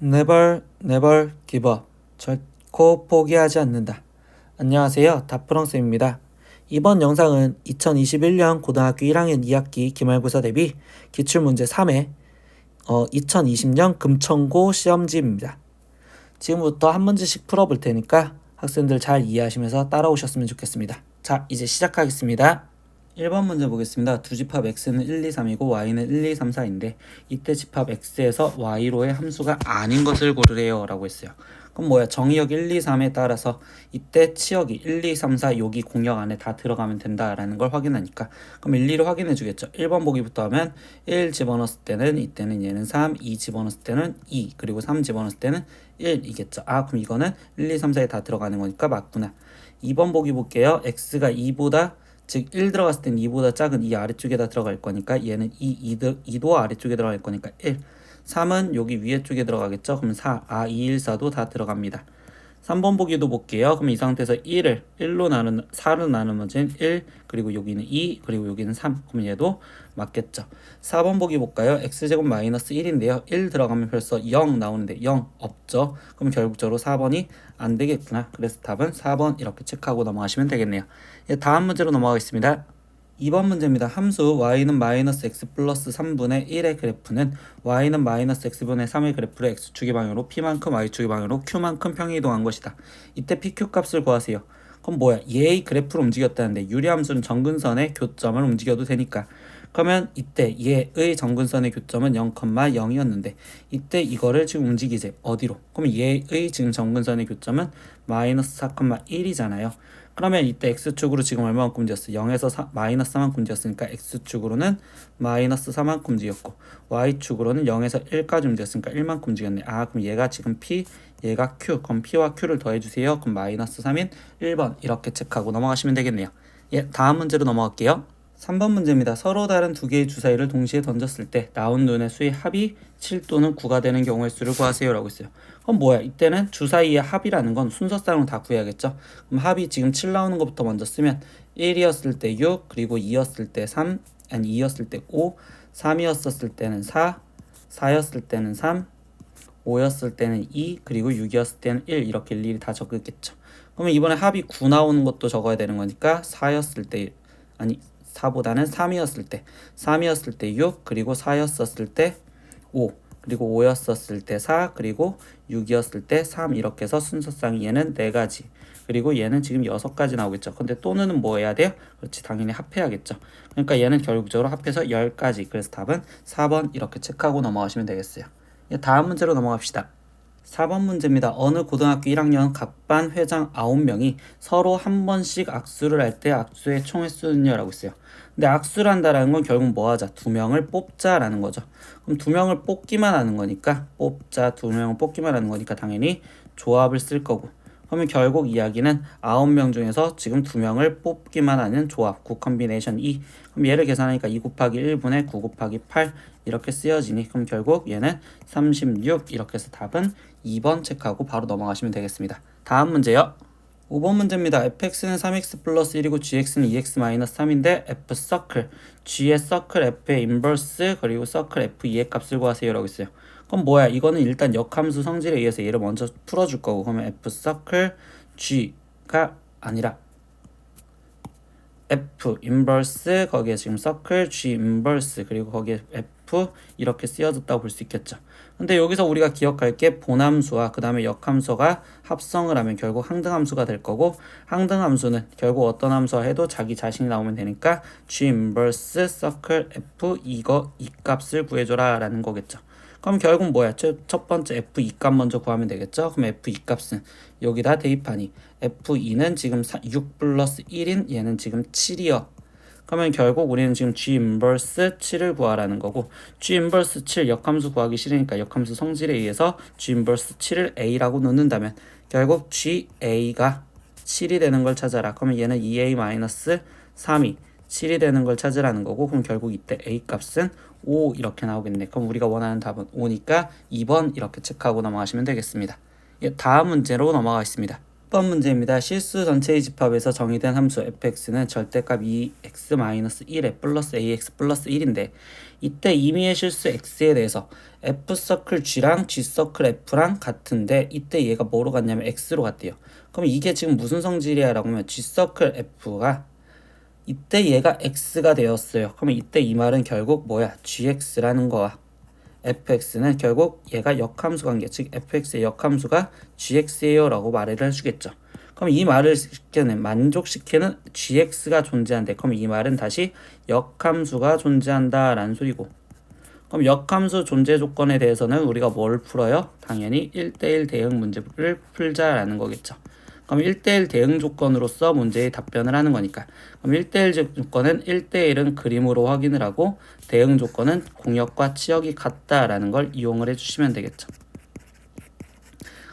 never give up. 결코 포기하지 않는다. 안녕하세요. 다프렁쌤입니다. 이번 영상은 2021년 고등학교 1학년 2학기 기말고사 대비 기출문제 3회 2020년 금천고 시험지입니다. 지금부터 한 문제씩 풀어볼 테니까 학생들 잘 이해하시면서 따라오셨으면 좋겠습니다. 자, 이제 시작하겠습니다. 1번 문제 보겠습니다. 두 집합 x는 1, 2, 3이고 y는 1, 2, 3, 4인데 이때 집합 x에서 y로의 함수가 아닌 것을 고르래요 라고 했어요. 그럼 뭐야? 정의역 1, 2, 3에 따라서 이때 치역이 1, 2, 3, 4 여기 공역 안에 다 들어가면 된다라는 걸 확인하니까 그럼 일일이 확인해 주겠죠. 1번 보기부터 하면 1 집어넣었을 때는 이때는 얘는 3, 2 집어넣었을 때는 2, 그리고 3 집어넣었을 때는 1이겠죠. 아, 그럼 이거는 1, 2, 3, 4에 다 들어가는 거니까 맞구나. 2번 보기 볼게요. x가 2보다 즉 1 들어갔을 땐 2보다 작은 이 아래쪽에다 들어갈 거니까 얘는 2도 아래쪽에 들어갈 거니까 1. 3은 여기 위에 쪽에 들어가겠죠. 그럼 4. 2, 1, 4도 다 들어갑니다. 3번 보기도 볼게요. 그럼 이 상태에서 1을 1로 나누는 4로 나누면 1, 그리고 여기는 2, 그리고 여기는 3. 그럼 얘도 맞겠죠. 4번 보기 볼까요? x제곱 마이너스 1인데요. 1 들어가면 벌써 0 나오는데 0 없죠. 그럼 결국적으로 4번이 안 되겠구나. 그래서 답은 4번 이렇게 체크하고 넘어가시면 되겠네요. 다음 문제로 넘어가겠습니다. 2번 문제입니다. 함수 y는 마이너스 x 플러스 3분의 1의 그래프는 y는 마이너스 x분의 3의 그래프를 x축의 방향으로 p만큼 y축의 방향으로 q만큼 평행이동한 것이다. 이때 pq 값을 구하세요. 그럼 뭐야? 얘의 그래프를 움직였다는데 유리함수는 정근선의 교점을 움직여도 되니까 그러면 이때 얘의 정근선의 교점은 0,0이었는데 이때 이거를 지금 움직이지 어디로? 그럼 얘의 지금 정근선의 교점은 마이너스 4,1이잖아요. 그러면 이때 x축으로 지금 얼마만큼 움직였어? 0에서 마이너스 4만큼 움직였으니까 x축으로는 마이너스 4만큼 움직였고 y축으로는 0에서 1까지 움직였으니까 1만큼 움직였네. 아, 그럼 얘가 지금 p, 얘가 q. 그럼 p와 q를 더해주세요. 그럼 마이너스 3인 1번 이렇게 체크하고 넘어가시면 되겠네요. 다음 문제로 넘어갈게요. 3번 문제입니다. 서로 다른 두 개의 주사위를 동시에 던졌을 때 나온 눈의 수의 합이 7 또는 9가 되는 경우의 수를 구하세요 라고 했어요. 그럼 뭐야? 이때는 주사위의 합이라는 건 순서상으로 다 구해야겠죠. 그럼 합이 지금 7 나오는 것부터 먼저 쓰면 1이었을 때 6, 그리고 2였을 때 3, 아니 2였을 때 5, 3이었을 때는 4, 4였을 때는 3, 5였을 때는 2, 그리고 6이었을 때는 1 이렇게 일일이 다 적겠죠. 그러면 이번에 합이 9 나오는 것도 적어야 되는 거니까 4였을 때, 아니 4보다는 3이었을 때 3이었을 때 6, 그리고 4였을 때 5, 그리고 5였을 때 4, 그리고 6이었을 때 3 이렇게 해서 순서상 얘는 4가지, 그리고 얘는 지금 6가지 나오겠죠. 근데 또는 뭐 해야 돼요? 그렇지, 당연히 합해야겠죠. 그러니까 얘는 결국적으로 합해서 10가지. 그래서 답은 4번 이렇게 체크하고 넘어가시면 되겠어요. 다음 문제로 넘어갑시다. 4번 문제입니다. 어느 고등학교 1학년 각 반 회장 9명이 서로 한 번씩 악수를 할 때 악수의 총 횟수는요? 라고 있어요. 근데 악수를 한다는 건 결국 뭐 하자? 2명을 뽑자라는 거죠. 그럼 2명을 뽑기만 하는 거니까 뽑자, 2명을 뽑기만 하는 거니까 당연히 조합을 쓸 거고, 그러면 결국 이야기는 9명 중에서 지금 2명을 뽑기만 하는 조합, 9 컨비네이션 2. 그럼 얘를 계산하니까 2 곱하기 1분의 9 곱하기 8 이렇게 쓰여지니 그럼 결국 얘는 36 이렇게 해서 답은 2번 체크하고 바로 넘어가시면 되겠습니다. 다음 문제요. 5번 문제입니다. fx는 3x 플러스 1이고 gx는 2x 마이너스 3인데 f 서클, g의 서클 f의 인버스, 그리고 서클 f2의 값을 구하세요 라고 있어요. 그럼 뭐야? 이거는 일단 역함수 성질에 의해서 얘를 먼저 풀어줄 거고, 그러면 f 서클 g가 아니라 f 인버스, 거기에 지금 서클 g 인버스, 그리고 거기에 f 이렇게 쓰여졌다고 볼 수 있겠죠. 근데 여기서 우리가 기억할 게 본함수와 그 다음에 역함수가 합성을 하면 결국 항등함수가 될 거고, 항등함수는 결국 어떤 함수와 해도 자기 자신이 나오면 되니까 g 인버스 서클 f 이 값을 구해줘라 라는 거겠죠. 그럼 결국 뭐야? 첫 번째 f2 값 먼저 구하면 되겠죠. 그럼 f2 값은 여기다 대입하니 f2는 지금 6 플러스 1인 얘는 지금 7이요. 그러면 결국 우리는 지금 g 인버스 7을 구하라는 거고, g 인버스 7 역함수 구하기 싫으니까 역함수 성질에 의해서 g 인버스 7을 a라고 넣는다면 결국 ga가 7이 되는 걸 찾아라. 그러면 얘는 2a 마이너스 3이 7이 되는 걸 찾으라는 거고, 그럼 결국 이때 a 값은 5 이렇게 나오겠네. 그럼 우리가 원하는 답은 5니까 2번 이렇게 체크하고 넘어가시면 되겠습니다. 다음 문제로 넘어가겠습니다. 6번 문제입니다. 실수 전체의 집합에서 정의된 함수 fx는 절대값 2x-1에 플러스 ax 플러스 1인데 이때 임의의 실수 x에 대해서 f서클 g랑 g서클 f랑 같은데 이때 얘가 뭐로 같냐면 x로 같대요. 그럼 이게 지금 무슨 성질이야 라고 하면 g서클 f가 이때 얘가 x가 되었어요. 그러면 이때 이 말은 결국 뭐야? gx라는 거야. fx는 결국 얘가 역함수 관계, 즉 fx의 역함수가 gx예요 라고 말을 해주겠죠. 그럼 이 말을 만족시키는 gx가 존재한대. 그럼 이 말은 다시 역함수가 존재한다 라는 소리고, 그럼 역함수 존재 조건에 대해서는 우리가 뭘 풀어요? 당연히 1대1 대응 문제를 풀자라는 거겠죠. 그럼 1대1 대응 조건으로서 문제의 답변을 하는 거니까, 그럼 1대1 조건은 1대1은 그림으로 확인을 하고 대응 조건은 공역과 치역이 같다라는 걸 이용을 해주시면 되겠죠.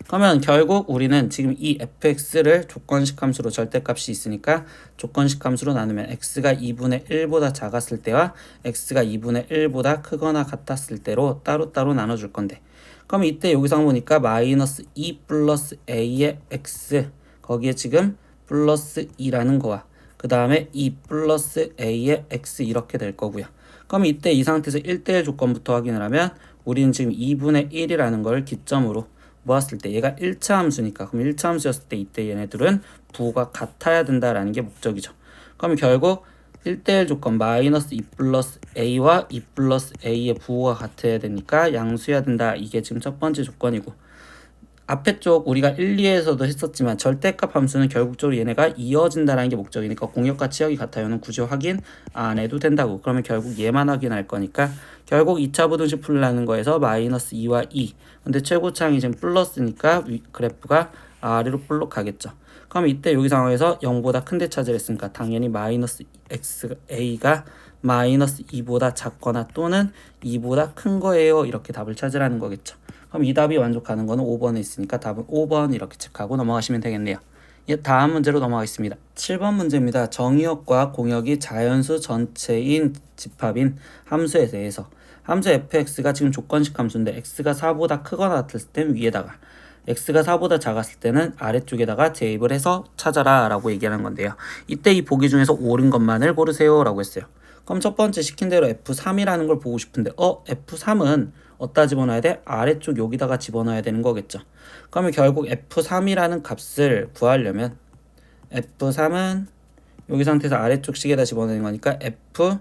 그러면 결국 우리는 지금 이 fx를 조건식 함수로 절대값이 있으니까 조건식 함수로 나누면 x가 2분의 1보다 작았을 때와 x가 2분의 1보다 크거나 같았을 때로 따로따로 나눠줄 건데, 그럼 이때 여기서 보니까 마이너스 2 플러스 a의 x, 거기에 지금 플러스 2라는 거와 그 다음에 2 플러스 a의 x 이렇게 될 거고요. 그럼 이때 이 상태에서 1대1 조건부터 확인을 하면 우리는 지금 2분의 1이라는 걸 기점으로 모았을 때 얘가 1차 함수니까, 그럼 1차 함수였을 때 이때 얘네들은 부호가 같아야 된다라는 게 목적이죠. 그럼 결국 1대1 조건 마이너스 2 플러스 a와 2 플러스 a의 부호가 같아야 되니까 양수해야 된다. 이게 지금 첫 번째 조건이고, 앞에 쪽 우리가 1, 2에서도 했었지만 절대값 함수는 결국적으로 얘네가 이어진다는 게 목적이니까 공역과 치역이 같아요는 굳이 확인 안 해도 된다고. 그러면 결국 얘만 확인할 거니까 결국 2차 부등식 풀라는 거에서 마이너스 2와 2, 근데 최고차항이 지금 플러스니까 그래프가 아래로 볼록 가겠죠. 그럼 이때 여기 상황에서 0보다 큰데 찾으랬으니까 당연히 마이너스 x a가 마이너스 2보다 작거나 또는 2보다 큰 거예요. 이렇게 답을 찾으라는 거겠죠. 그럼 이 답이 만족하는 거는 5번에 있으니까 답은 5번 이렇게 체크하고 넘어가시면 되겠네요. 다음 문제로 넘어가겠습니다. 7번 문제입니다. 정의역과 공역이 자연수 전체인 집합인 함수에 대해서 함수 fx가 지금 조건식 함수인데 x가 4보다 크거나 같을 땐 위에다가 x가 4보다 작았을 때는 아래쪽에다가 대입을 해서 찾아라 라고 얘기하는 건데요. 이때 이 보기 중에서 옳은 것만을 고르세요 라고 했어요. 그럼 첫 번째 시킨 대로 F3이라는 걸 보고 싶은데 F3은 어디다 집어넣어야 돼? 아래쪽 여기다가 집어넣어야 되는 거겠죠. 그러면 결국 F3이라는 값을 구하려면 F3은 여기 상태에서 아래쪽 식에다 집어넣는 거니까 F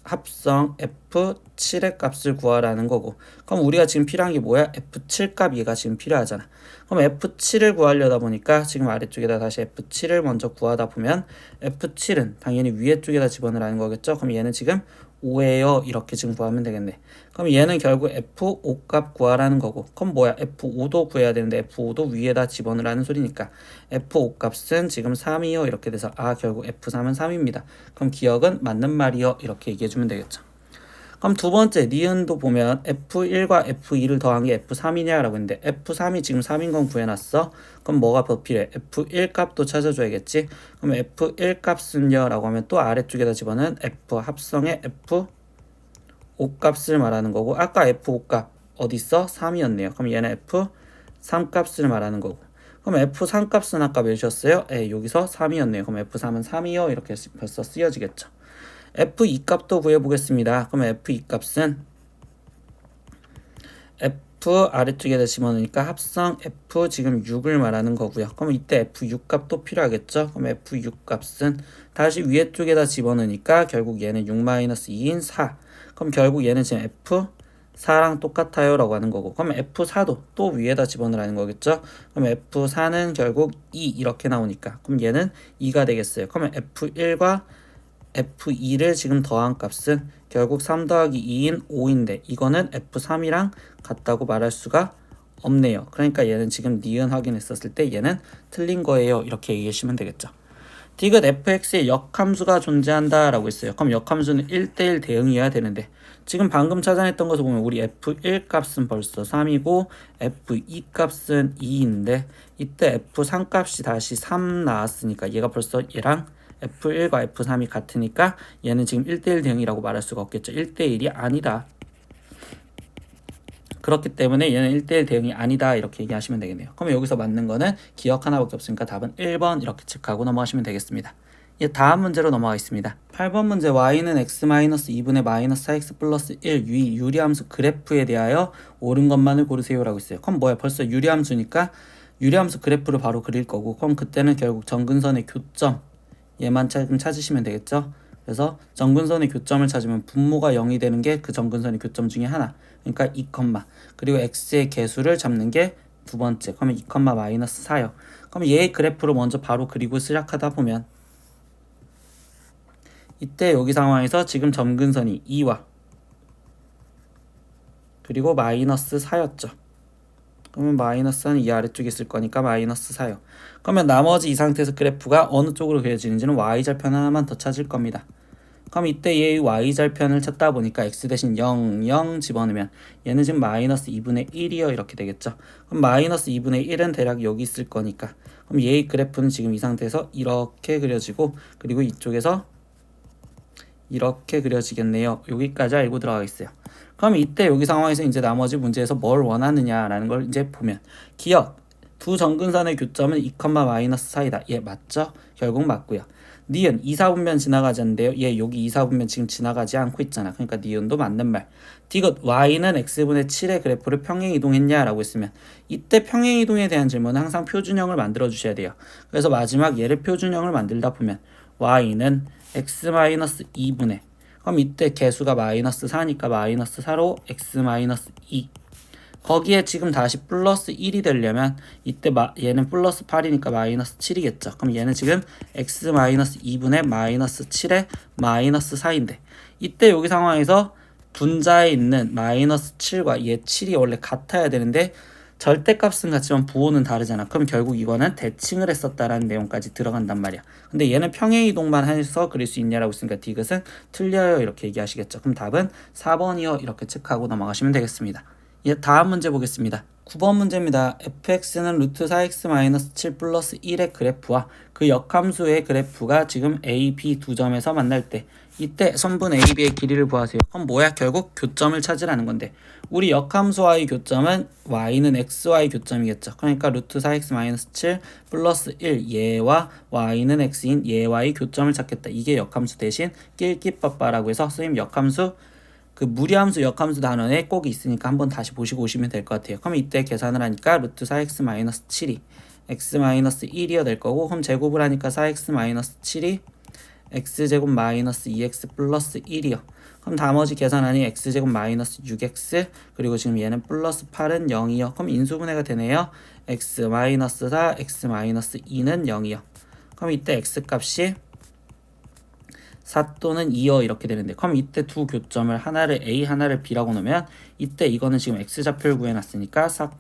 합성 F7의 값을 구하라는 거고, 그럼 우리가 지금 필요한 게 뭐야? F7 값 얘가 지금 필요하잖아. 그럼 F7을 구하려다 보니까 지금 아래쪽에다 다시 F7을 먼저 구하다 보면 F7은 당연히 위에 쪽에다 집어넣으라는 거겠죠. 그럼 얘는 지금 5예요. 이렇게 지금 구하면 되겠네. 그럼 얘는 결국 F5 값 구하라는 거고, 그럼 뭐야? F5도 구해야 되는데 F5도 위에다 집어넣으라는 소리니까 F5 값은 지금 3이요. 이렇게 돼서 결국 F3은 3입니다. 그럼 기억은 맞는 말이요. 이렇게 얘기해주면 되겠죠. 그럼 두 번째 니은도 보면 F1과 F2를 더한 게 F3이냐 라고 했는데 F3이 지금 3인 건 구해놨어. 그럼 뭐가 더 필요해? F1 값도 찾아줘야겠지. 그럼 F1 값은요 라고 하면 또 아래쪽에다 집어넣은 F 합성의 F5 값을 말하는 거고, 아까 F5 값 어디 있어? 3이었네요. 그럼 얘는 F3 값을 말하는 거고, 그럼 F3 값은 아까 몇이었어요? 여기서 3이었네요. 그럼 F3은 3이요. 이렇게 벌써 쓰여지겠죠. F2 값도 구해보겠습니다. 그럼 F2 값은 F 아래쪽에다 집어넣으니까 합성 F 지금 6을 말하는 거고요. 그럼 이때 F6 값도 필요하겠죠. 그럼 F6 값은 다시 위에 쪽에다 집어넣으니까 결국 얘는 6-2인 4. 그럼 결국 얘는 지금 F4랑 똑같아요 라고 하는 거고, 그럼 F4도 또 위에다 집어넣으라는 거겠죠. 그럼 F4는 결국 2 이렇게 나오니까 그럼 얘는 2가 되겠어요. 그러면 F1과 F2를 지금 더한 값은 결국 3 더하기 2인 5인데 이거는 F3이랑 같다고 말할 수가 없네요. 그러니까 얘는 지금 니은 확인했었을 때 얘는 틀린 거예요. 이렇게 얘기하시면 되겠죠. 디귿 fx에 역함수가 존재한다 라고 했어요. 그럼 역함수는 1대1 대응이어야 되는데 지금 방금 찾아냈던 것을 보면 우리 f1 값은 벌써 3이고 f2 값은 2인데 이때 f3 값이 다시 3 나왔으니까 얘가 벌써 얘랑 F1과 F3이 같으니까 얘는 지금 1대1 대응이라고 말할 수가 없겠죠. 1대1이 아니다. 그렇기 때문에 얘는 1대1 대응이 아니다 이렇게 얘기하시면 되겠네요. 그럼 여기서 맞는 거는 기억 하나밖에 없으니까 답은 1번 이렇게 체크하고 넘어가시면 되겠습니다. 다음 문제로 넘어가겠습니다. 8번 문제 y는 x-2분의 마이너스 4x 플러스 1 유리함수 그래프에 대하여 옳은 것만을 고르세요 라고 있어요. 그럼 뭐야, 벌써 유리함수니까 유리함수 그래프를 바로 그릴 거고, 그럼 그때는 결국 정근선의 교점 얘만 찾으시면 되겠죠. 그래서 정근선의 교점을 찾으면 분모가 0이 되는 게 그 정근선의 교점 중에 하나, 그러니까 2, 그리고 x의 개수를 잡는 게 두 번째, 그러면 2, 마이너스 4요. 그럼 얘의 그래프를 먼저 바로 그리고 시작하다 보면 이때 여기 상황에서 지금 점근선이 2와 그리고 마이너스 4였죠. 그러면 마이너스는 이 아래쪽에 있을 거니까 마이너스 4요. 그러면 나머지 이 상태에서 그래프가 어느 쪽으로 그려지는지는 y절편 하나만 더 찾을 겁니다. 그럼 이때 얘의 y절편을 찾다 보니까 x 대신 0, 0 집어넣으면 얘는 지금 마이너스 2분의 1이요 이렇게 되겠죠. 그럼 마이너스 2분의 1은 대략 여기 있을 거니까, 그럼 얘의 그래프는 지금 이 상태에서 이렇게 그려지고, 그리고 이쪽에서 이렇게 그려지겠네요. 여기까지 알고 들어가겠어요. 그럼 이때 여기 상황에서 이제 나머지 문제에서 뭘 원하느냐라는 걸 이제 보면, 기억 두 정근선의 교점은 2, 마이너스 4이다. 예, 맞죠? 결국 맞고요. 니은 2사분면 지나가지 않는데요. 예, 여기 2사분면 지금 지나가지 않고 있잖아. 그러니까 니은도 맞는 말. 디귿 y는 x분의 7의 그래프를 평행이동했냐 라고 했으면, 이때 평행이동에 대한 질문은 항상 표준형을 만들어 주셔야 돼요. 그래서 마지막 얘를 표준형을 만들다 보면 y는 x-2분의, 그럼 이때 개수가 마이너스 4니까 마이너스 4로 x-2, 거기에 지금 다시 플러스 1이 되려면 이때 얘는 플러스 8이니까 마이너스 7이겠죠. 그럼 얘는 지금 x-2분의 마이너스 7에 마이너스 4인데, 이때 여기 상황에서 분자에 있는 마이너스 7과 얘 7이 원래 같아야 되는데 절대값은 같지만 부호는 다르잖아. 그럼 결국 이거는 대칭을 했었다라는 내용까지 들어간단 말이야. 근데 얘는 평행이동만 해서 그릴 수 있냐라고 했으니까 디귿은 틀려요 이렇게 얘기하시겠죠. 그럼 답은 4번이요 이렇게 체크하고 넘어가시면 되겠습니다. 다음 문제 보겠습니다. 9번 문제입니다. fx는 루트 4x-7 플러스 1의 그래프와 그 역함수의 그래프가 지금 a, b 두 점에서 만날 때 이때 선분 a, b의 길이를 구하세요. 그럼 뭐야? 결국 교점을 찾으라는 건데, 우리 역함수와의 교점은 y는 x와의 교점이겠죠. 그러니까 루트 4x-7 플러스 1 얘와 y는 x인 얘와의 교점을 찾겠다. 이게 역함수 대신 낄끼빠빠라고 해서 선생님 역함수 그 무리함수 역함수 단원에 꼭 있으니까 한번 다시 보시고 오시면 될 것 같아요. 그럼 이때 계산을 하니까 루트 4x-7이 x-1이어 될 거고, 그럼 제곱을 하니까 4x-7이 x제곱 마이너스 2x 플러스 1이요. 그럼 나머지 계산하니 x제곱 마이너스 6x, 그리고 지금 얘는 플러스 8은 0이요. 그럼 인수분해가 되네요. x 마이너스 4, x 마이너스 2는 0이요. 그럼 이때 x 값이 4 또는 2요 이렇게 되는데, 그럼 이때 두 교점을 하나를 A 하나를 B라고 놓으면 이때 이거는 지금 X좌표를 구해놨으니까 4,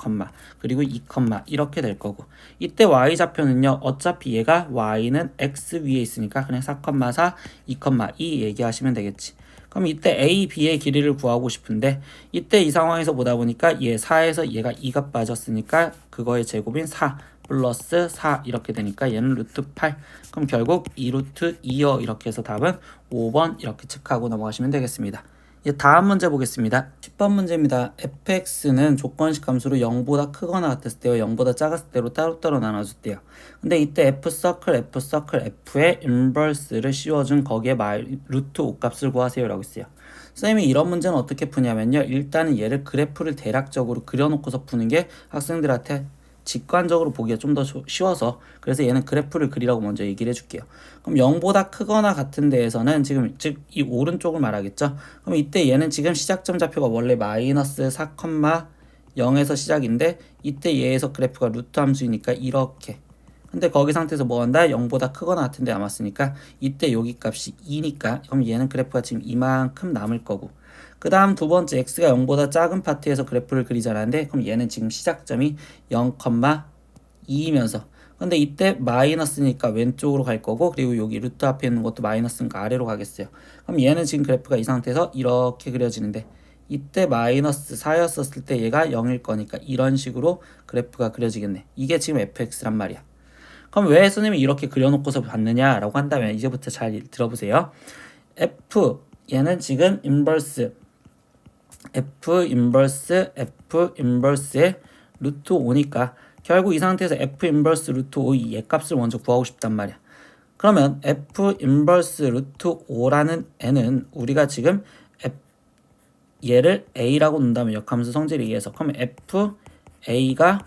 그리고 2, 이렇게 될 거고, 이때 Y좌표는요 어차피 얘가 Y는 X 위에 있으니까 그냥 4, 4, 2, 2 얘기하시면 되겠지. 그럼 이때 A, B의 길이를 구하고 싶은데 이때 이 상황에서 보다 보니까 얘 4에서 얘가 2가 빠졌으니까 그거의 제곱인 4 플러스 4 이렇게 되니까 얘는 루트 8. 그럼 결국 2루트 2요 이렇게 해서 답은 5번 이렇게 체크하고 넘어가시면 되겠습니다. 다음 문제 보겠습니다. 10번 문제입니다. fx는 조건식 함수로 0보다 크거나 같았을 때와 0보다 작았을 때로 따로따로 나눠줬대요. 근데 이때 f서클 f의 인버스를 씌워준 거기에 루트 5값을 구하세요 라고 했어요. 선생님이 이런 문제는 어떻게 푸냐면요, 일단은 얘를 그래프를 대략적으로 그려놓고서 푸는 게 학생들한테 직관적으로 보기가 좀 더 쉬워서, 그래서 얘는 그래프를 그리라고 먼저 얘기를 해줄게요. 그럼 0보다 크거나 같은 데에서는 지금 즉 이 오른쪽을 말하겠죠. 그럼 이때 얘는 지금 시작점 좌표가 원래 마이너스 4, 0에서 시작인데 이때 얘에서 그래프가 루트 함수이니까 이렇게, 근데 거기 상태에서 뭐 한다? 0보다 크거나 같은 데 남았으니까 이때 여기 값이 2니까 그럼 얘는 그래프가 지금 이만큼 남을 거고, 그 다음 두 번째 x가 0보다 작은 파트에서 그래프를 그리자라는데, 그럼 얘는 지금 시작점이 0,2이면서, 근데 이때 마이너스니까 왼쪽으로 갈 거고, 그리고 여기 루트 앞에 있는 것도 마이너스니까 아래로 가겠어요. 그럼 얘는 지금 그래프가 이 상태에서 이렇게 그려지는데 이때 마이너스 4였었을 때 얘가 0일 거니까 이런 식으로 그래프가 그려지겠네. 이게 지금 fx란 말이야. 그럼 왜 선생님이 이렇게 그려놓고서 봤느냐라고 한다면 이제부터 잘 들어보세요. f 얘는 지금 인버스 F 인버스의 루트 5니까 결국 이 상태에서 F 인버스 루트 5 이 얘 값을 먼저 구하고 싶단 말이야. 그러면 F 인버스 루트 5라는 애는 우리가 지금 얘를 A라고 놓는다면 역함수 성질에 의해서 그러면 F A가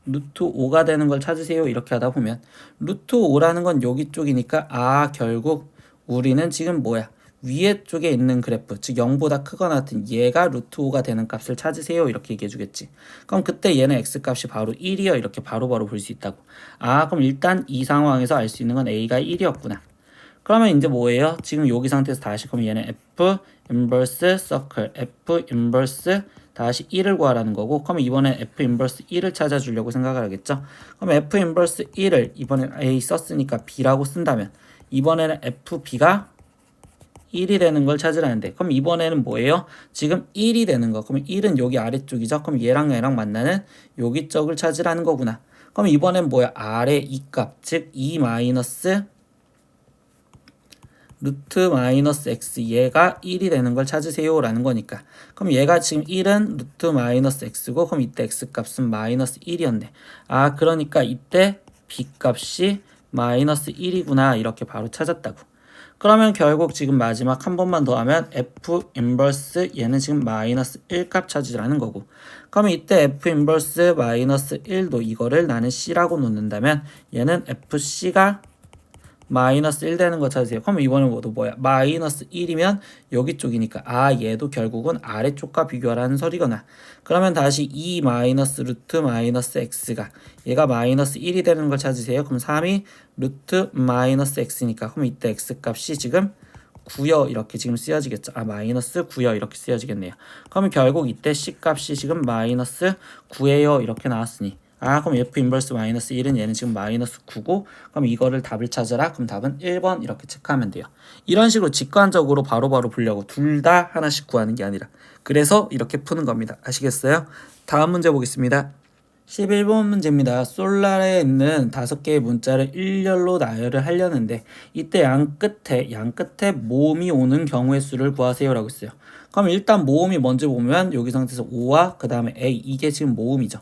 루트 5가 되는 걸 찾으세요. 이렇게 하다 보면 루트 5라는 건 여기 쪽이니까 결국 우리는 지금 뭐야? 위에 쪽에 있는 그래프, 즉 0보다 크거나 같은 얘가 루트 5가 되는 값을 찾으세요. 이렇게 얘기해 주겠지. 그럼 그때 얘는 x값이 바로 1이요. 이렇게 바로바로 볼 수 있다고. 그럼 일단 이 상황에서 알 수 있는 건 a가 1이었구나. 그러면 이제 뭐예요? 지금 여기 상태에서 다시 그럼 얘는 f 인버스 서클 f 인버스 다시 1을 구하라는 거고, 그럼 이번엔 f 인버스 1을 찾아주려고 생각을 하겠죠. 그럼 f 인버스 1을 이번엔 a 썼으니까 b라고 쓴다면 이번에는 fb가 1이 되는 걸 찾으라는데, 그럼 이번에는 뭐예요? 지금 1이 되는 거. 그럼 1은 여기 아래쪽이죠. 그럼 얘랑 얘랑 만나는 여기 쪽을 찾으라는 거구나. 그럼 이번엔 뭐야? 아래 이 값, 즉 2 마이너스 루트 마이너스 x 얘가 1이 되는 걸 찾으세요 라는 거니까, 그럼 얘가 지금 1은 루트 마이너스 x고, 그럼 이때 x 값은 마이너스 1이었네. 그러니까 이때 b 값이 마이너스 1이구나. 이렇게 바로 찾았다고. 그러면 결국 지금 마지막 한 번만 더 하면 f 인버스 얘는 지금 마이너스 1 값 찾으라는 거고, 그러면 이때 f 인버스 마이너스 1도 이거를 나는 c라고 놓는다면 얘는 fc가 마이너스 1 되는 거 찾으세요. 그럼 이번엔 모두 뭐야? 마이너스 1이면 여기 쪽이니까 얘도 결국은 아래쪽과 비교하라는 소리거나, 그러면 다시 2 마이너스 루트 마이너스 x가 얘가 마이너스 1이 되는 걸 찾으세요. 그럼 3이 루트 마이너스 x니까 그럼 이때 x 값이 지금 9요 이렇게 지금 쓰여지겠죠. 마이너스 9요 이렇게 쓰여지겠네요. 그러면 결국 이때 c 값이 지금 마이너스 9예요 이렇게 나왔으니, 그럼 f 인버스 마이너스 1은 얘는 지금 마이너스 9고, 그럼 이거를 답을 찾아라. 그럼 답은 1번 이렇게 체크하면 돼요. 이런 식으로 직관적으로 바로바로 보려고 둘 다 하나씩 구하는 게 아니라, 그래서 이렇게 푸는 겁니다. 아시겠어요? 다음 문제 보겠습니다. 11번 문제입니다. 솔라에 있는 5개의 문자를 일렬로 나열을 하려는데 이때 양 끝에 모음이 오는 경우의 수를 구하세요 라고 했어요. 그럼 일단 모음이 먼저 보면 여기 상태에서 5와 그 다음에 A, 이게 지금 모음이죠.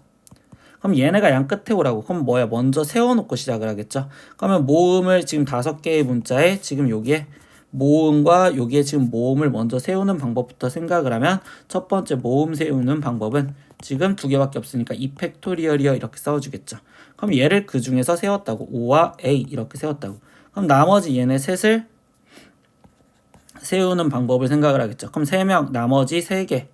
그럼 얘네가 양 끝에 오라고. 그럼 뭐야? 먼저 세워놓고 시작을 하겠죠. 그러면 모음을 지금 5개의 문자에 지금 여기에 모음과 여기에 지금 모음을 먼저 세우는 방법부터 생각을 하면, 첫 번째 모음 세우는 방법은 지금 2개밖에 없으니까 2팩토리얼이요 이렇게 써주겠죠. 그럼 얘를 그 중에서 세웠다고. 5와 A 이렇게 세웠다고. 그럼 나머지 얘네 셋을 세우는 방법을 생각을 하겠죠. 그럼 3명 나머지 3개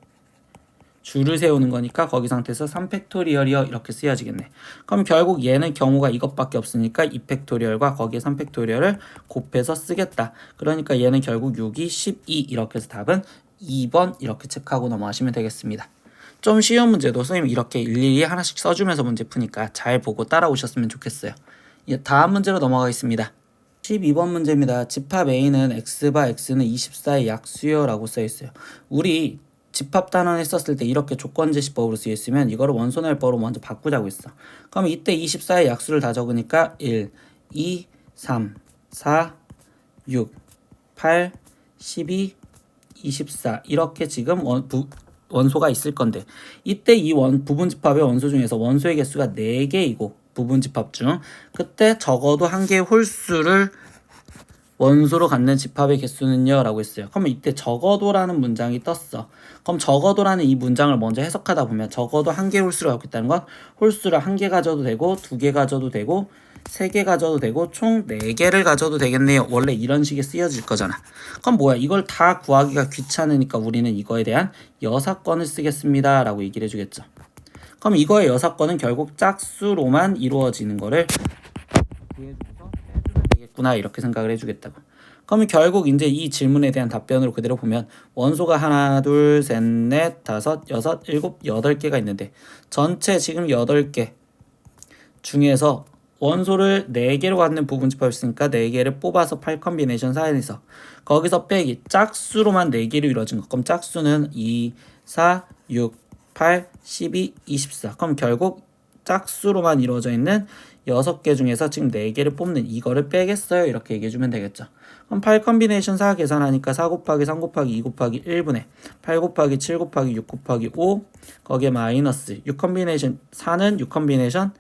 줄을 세우는 거니까 거기 상태에서 3팩토리얼이요 이렇게 쓰여지겠네. 그럼 결국 얘는 경우가 이것밖에 없으니까 2팩토리얼과 거기에 3팩토리얼을 곱해서 쓰겠다. 그러니까 얘는 결국 6이 12 이렇게 해서 답은 2번 이렇게 체크하고 넘어가시면 되겠습니다. 좀 쉬운 문제도 선생님 이렇게 일일이 하나씩 써주면서 문제 푸니까 잘 보고 따라오셨으면 좋겠어요. 다음 문제로 넘어가겠습니다. 12번 문제입니다. 집합 A는 x바 x는 24의 약수요 라고 써있어요. 우리 집합 단원 했었을 때 이렇게 조건제시법으로 쓰였으면 이거를 원소날법으로 먼저 바꾸자고 했어. 그럼 이때 24의 약수를 다 적으니까 1, 2, 3, 4, 6, 8, 12, 24 이렇게 지금 원소가 있을 건데, 이때 이 부분집합의 원소 중에서 원소의 개수가 4개이고 부분집합 중 그때 적어도 한 개의 홀수를 원소로 갖는 집합의 개수는요 라고 했어요. 그럼 이때 적어도라는 문장이 떴어. 그럼 적어도라는 이 문장을 먼저 해석하다 보면 적어도 한 개의 홀수를 갖고 있다는 건 홀수를 1개 가져도 되고 2개 가져도 되고 3개 가져도 되고 총 4개를 가져도 되겠네요. 원래 이런 식의 쓰여질 거잖아. 그럼 뭐야? 이걸 다 구하기가 귀찮으니까 우리는 이거에 대한 여사건을 쓰겠습니다 라고 얘기를 해주겠죠. 그럼 이거의 여사건은 결국 짝수로만 이루어지는 거를 구해줘서 해주면 되겠구나 이렇게 생각을 해주겠다고. 그러면 결국 이제 이 질문에 대한 답변으로 그대로 보면 원소가 하나, 둘, 셋, 넷, 다섯, 여섯, 일곱, 8개가 있는데 전체 지금 8개 중에서 원소를 4개로 갖는 부분집합이 있으니까 4개를 뽑아서 8컨비네이션 사이에서 거기서 빼기 짝수로만 4개로 이루어진 거. 그럼 짝수는 2, 4, 6, 8, 12, 24. 그럼 결국 짝수로만 이루어져 있는 6개 중에서 지금 4개를 뽑는 이거를 빼겠어요. 이렇게 얘기해주면 되겠죠. 그럼 8 컨비네이션 4 계산하니까 4 곱하기 3 곱하기 2 곱하기 1분의 8 곱하기 7 곱하기 6 곱하기 5 거기에 마이너스 6 컨비네이션 4는 6 컨비네이션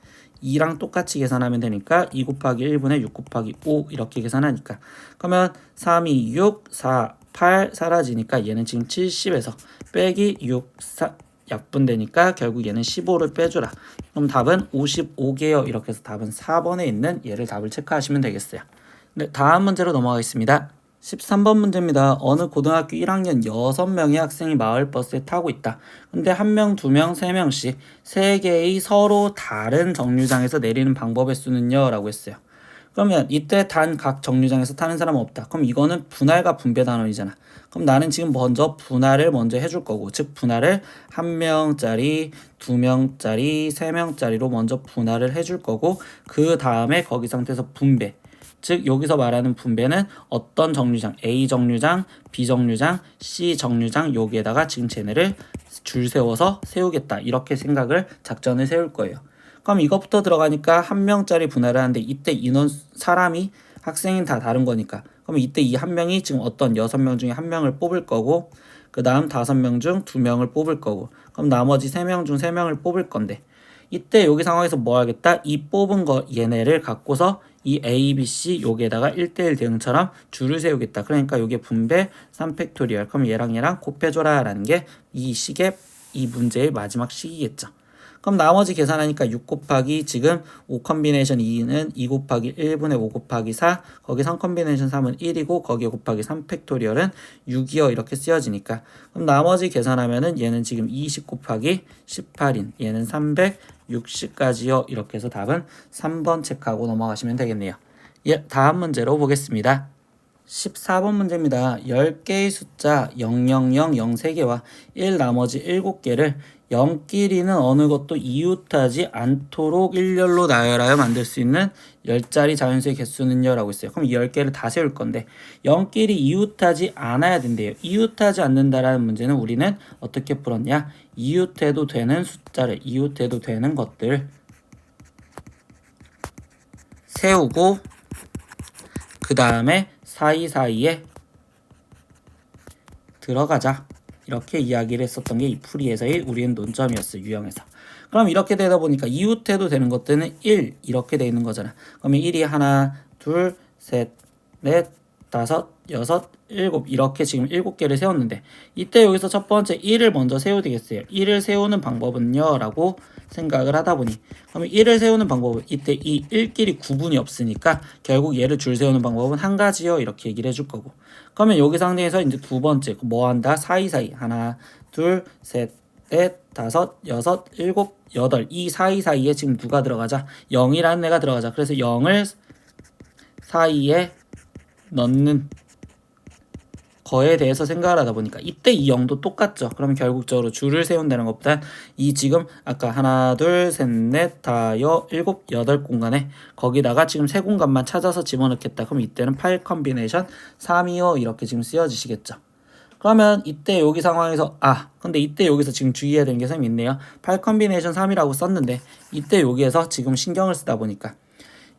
2랑 똑같이 계산하면 되니까 2 곱하기 1분의 6 곱하기 5 이렇게 계산하니까 그러면 3, 2, 6, 4, 8 사라지니까 얘는 지금 70에서 빼기 6, 4 약분되니까 결국 얘는 15를 빼주라. 그럼 답은 55개요. 이렇게 해서 답은 4번에 있는 얘를 답을 체크하시면 되겠어요. 네, 다음 문제로 넘어가겠습니다. 13번 문제입니다. 어느 고등학교 1학년 6명의 학생이 마을버스에 타고 있다. 근데 1명, 2명, 3명씩 3개의 서로 다른 정류장에서 내리는 방법의 수는요? 라고 했어요. 그러면 이때 단 각 정류장에서 타는 사람은 없다. 그럼 이거는 분할과 분배 단원이잖아. 그럼 나는 지금 먼저 분할을 먼저 해줄 거고, 즉 분할을 1명짜리, 2명짜리, 3명짜리로 먼저 분할을 해줄 거고, 그 다음에 거기 상태에서 분배. 즉 여기서 말하는 분배는 어떤 정류장, A 정류장, B 정류장, C 정류장 여기에다가 지금 쟤네를 줄 세워서 세우겠다. 이렇게 생각을 작전을 세울 거예요. 그럼 이것부터 들어가니까 1명짜리 분할을 하는데 이때 인원 사람이 학생이 다 다른 거니까 그럼 이때 이 한 명이 지금 어떤 6명 중에 한 명을 뽑을 거고 그 다음 5명 중 2명을 뽑을 거고 그럼 나머지 3명 중 3명을 뽑을 건데 이때 여기 상황에서 뭐 하겠다? 이 뽑은 거 얘네를 갖고서 이 A, B, C 여기에다가 1대1 대응처럼 줄을 세우겠다. 그러니까 여기에 분배 3팩토리얼 그럼 얘랑 곱해줘라 라는 게 이 식의 이 문제의 마지막 식이겠죠. 그럼 나머지 계산하니까 6 곱하기 지금 5 컨비네이션 2는 2 곱하기 1분의 5 곱하기 4 거기 3 컨비네이션 3은 1이고 거기에 곱하기 3 팩토리얼은 6이요 이렇게 쓰여지니까 그럼 나머지 계산하면은 얘는 지금 20 곱하기 18인 얘는 360까지요 이렇게 해서 답은 3번 체크하고 넘어가시면 되겠네요. 예, 다음 문제로 보겠습니다. 14번 문제입니다. 10개의 숫자 000, 03개와 1 나머지 7개를 0끼리는 어느 것도 이웃하지 않도록 일렬로 나열하여 만들 수 있는 10자리 자연수의 개수는요? 라고 있어요. 그럼 이 10개를 다 세울 건데 0끼리 이웃하지 않아야 된대요. 이웃하지 않는다라는 문제는 우리는 어떻게 풀었냐? 이웃해도 되는 숫자를 이웃해도 되는 것들 세우고 그 다음에 사이사이에 들어가자 이렇게 이야기를 했었던 게 이 풀이에서의 우리의 논점이었어요. 유형에서. 그럼 이렇게 되다 보니까 이웃해도 되는 것들은 1 이렇게 돼 있는 거잖아. 그러면 1이 하나 둘 셋 넷 다섯 여섯 일곱 이렇게 지금 7개를 세웠는데 이때 여기서 첫 번째 1을 먼저 세워야 되겠어요. 1을 세우는 방법은요 라고 생각을 하다 보니 그러면 1을 세우는 방법은 이때 이 1끼리 구분이 없으니까 결국 얘를 줄 세우는 방법은 한 가지요 이렇게 얘기를 해줄 거고 그러면 여기 상태에서 이제 두 번째 뭐 한다? 사이사이 하나 둘 셋 넷 다섯 여섯 일곱 여덟 이 사이사이에 지금 누가 들어가자? 0이라는 애가 들어가자. 그래서 0을 사이에 넣는 거에 대해서 생각을 하다 보니까 이때 이 0도 똑같죠. 그러면 결국적으로 줄을 세운다는 것보단 이 지금 아까 하나 둘 셋 넷 다여 일곱 여덟 공간에 거기다가 지금 세 공간만 찾아서 집어넣겠다. 그럼 이때는 8 컨비네이션 3이요 이렇게 지금 쓰여지시겠죠. 그러면 이때 여기 상황에서 근데 이때 여기서 지금 주의해야 되는 게 좀 있네요. 8 컨비네이션 3이라고 썼는데 이때 여기에서 지금 신경을 쓰다 보니까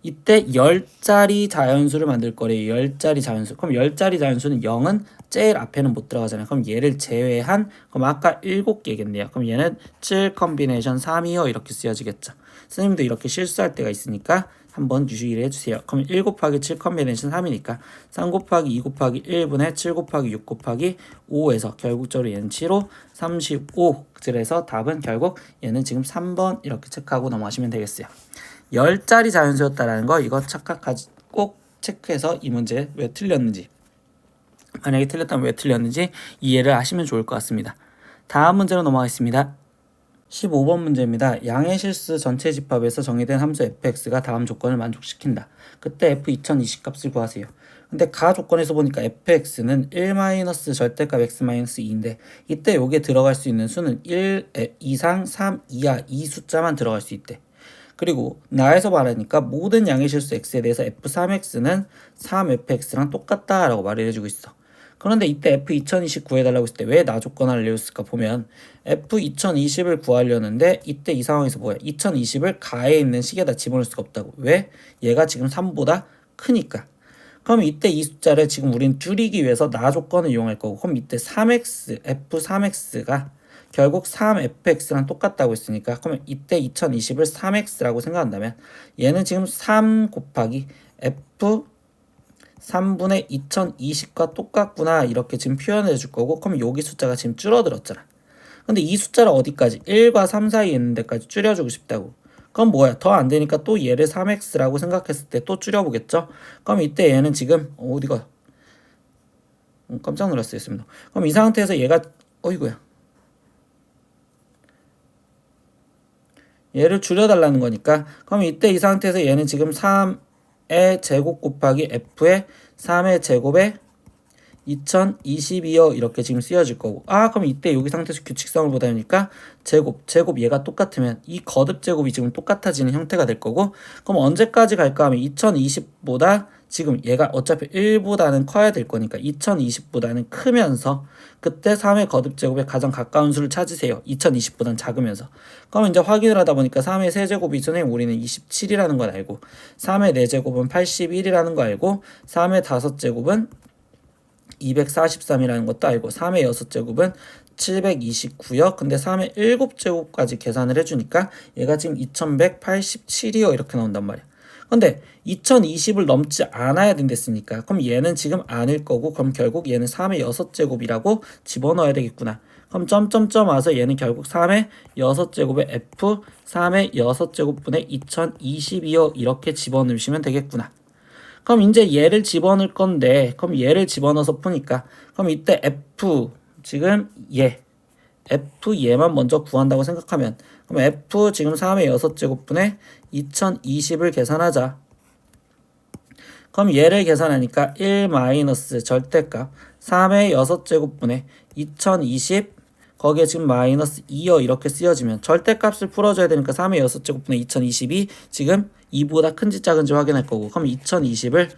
이때 10자리 자연수를 만들 거래요. 10자리 자연수. 그럼 10자리 자연수는 0은 제일 앞에는 못 들어가잖아요. 그럼 얘를 제외한 그럼 아까 7개겠네요. 그럼 얘는 7 컨비네이션 3이요 이렇게 쓰여지겠죠. 선생님도 이렇게 실수할 때가 있으니까 한번 유의를 해주세요. 그럼 1 곱하기 7 컨비네이션 3이니까 3 곱하기 2 곱하기 1분의 7 곱하기 6 곱하기 5에서 결국적으로 얘는 7호 35. 그래서 답은 결국 얘는 지금 3번 이렇게 체크하고 넘어가시면 되겠어요. 10자리 자연수였다라는 거 이거 착각하지 꼭 체크해서 이 문제 왜 틀렸는지 만약에 틀렸다면 왜 틀렸는지 이해를 하시면 좋을 것 같습니다. 다음 문제로 넘어가겠습니다. 15번 문제입니다. 양의 실수 전체 집합에서 정의된 함수 fx가 다음 조건을 만족시킨다. 그때 f 2020 값을 구하세요. 근데 가 조건에서 보니까 fx는 1 절대값 x-2인데 이때 여기에 들어갈 수 있는 수는 1 이상 3 이하 이 숫자만 들어갈 수 있대. 그리고 나에서 말하니까 모든 양의 실수 x에 대해서 f3x는 3fx랑 똑같다 라고 말을 해주고 있어. 그런데 이때 f2020 구해달라고 했을 때 왜 나 조건 알려줬을까 보면 f2020을 구하려는데 이때 이 상황에서 뭐야? 2020을 가에 있는 식에다 집어넣을 수가 없다고. 왜? 얘가 지금 3보다 크니까. 그럼 이때 이 숫자를 지금 우린 줄이기 위해서 나 조건을 이용할 거고, 그럼 이때 3x, f3x가 결국 3fx랑 똑같다고 했으니까, 그러면 이때 2020을 3x라고 생각한다면 얘는 지금 3 곱하기 f 3분의 2020과 똑같구나 이렇게 지금 표현해 줄 거고, 그럼 여기 숫자가 지금 줄어들었잖아. 근데 이 숫자를 어디까지? 1과 3 사이에 있는 데까지 줄여주고 싶다고. 그럼 뭐야? 더 안 되니까 또 얘를 3x라고 생각했을 때 또 줄여보겠죠? 그럼 이때 얘는 지금 어디가? 깜짝 놀랐어요. 그럼 이 상태에서 얘가 어이구야. 얘를 줄여달라는 거니까, 그럼 이때 이 상태에서 얘는 지금 3의 제곱 곱하기 f의 3의 제곱에 2022여 이렇게 지금 쓰여질 거고, 그럼 이때 여기 상태에서 규칙성을 보다 보니까 제곱 얘가 똑같으면 이 거듭 제곱이 지금 똑같아지는 형태가 될 거고, 그럼 언제까지 갈까 하면 2020보다 지금 얘가 어차피 1보다는 커야 될 거니까 2020보다는 크면서 그때 3의 거듭 제곱에 가장 가까운 수를 찾으세요. 2020보다는 작으면서. 그럼 이제 확인을 하다 보니까 3의 세제곱이 선생님 우리는 27이라는 걸 알고, 3의 4제곱은 81이라는 거 알고, 3의 5제곱은 243이라는 것도 알고, 3의 6제곱은 729요. 근데 3의 7제곱까지 계산을 해주니까 얘가 지금 2187이요 이렇게 나온단 말이야. 근데 2020을 넘지 않아야 된댔으니까 그럼 얘는 지금 아닐 거고, 그럼 결국 얘는 3의 6제곱이라고 집어넣어야 되겠구나. 그럼 점점점 와서 얘는 결국 3의 6제곱의 f 3의 6제곱분의 2020이요 이렇게 집어넣으시면 되겠구나. 그럼 이제 얘를 집어넣을 건데, 그럼 얘를 집어넣어서 푸니까, 그럼 이때 f 지금 f 얘만 먼저 구한다고 생각하면, 그럼 f 지금 3의 6제곱분의 2020을 계산하자. 그럼 얘를 계산하니까 1 마이너스 절대값 3의 6제곱분의 2020 거기에 지금 마이너스 2여 이렇게 쓰여지면 절대값을 풀어줘야 되니까 3의 6제곱분의 2020이 지금 2보다 큰지 작은지 확인할 거고, 그럼 2020을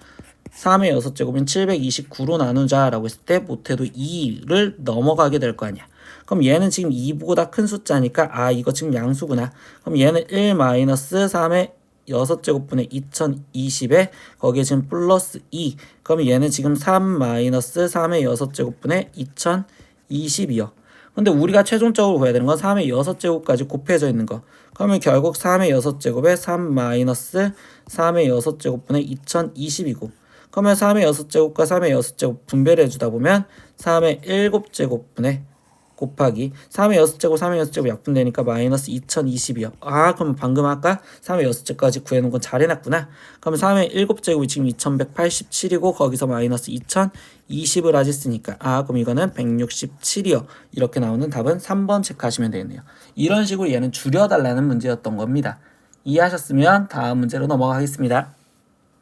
3의 6제곱인 729로 나누자 라고 했을 때 못해도 2를 넘어가게 될 거 아니야. 그럼 얘는 지금 2보다 큰 숫자니까 이거 지금 양수구나. 그럼 얘는 1 마이너스 3의 6제곱분의 2020에 거기에 지금 플러스 2, 그럼 얘는 지금 3 마이너스 3의 6제곱분의 2020이요. 근데 우리가 최종적으로 구해야 되는 건 3의 6제곱까지 곱해져 있는 거. 그러면 결국 3의 6제곱에 3 마이너스 3의 6제곱분의 2020이고, 그러면 3의 6제곱과 3의 6제곱 분배를 해주다 보면 3의 7제곱분의 곱하기 3의 6제곱 3의 6제곱 약분되니까 마이너스 2020이요. 그럼 방금 아까 3의 6제곱까지 구해놓은 건 잘 해놨구나. 그럼 3의 7제곱이 지금 2187이고 거기서 마이너스 2020을 하셨으니까 그럼 이거는 167이요. 이렇게 나오는 답은 3번 체크하시면 되겠네요. 이런 식으로 얘는 줄여달라는 문제였던 겁니다. 이해하셨으면 다음 문제로 넘어가겠습니다.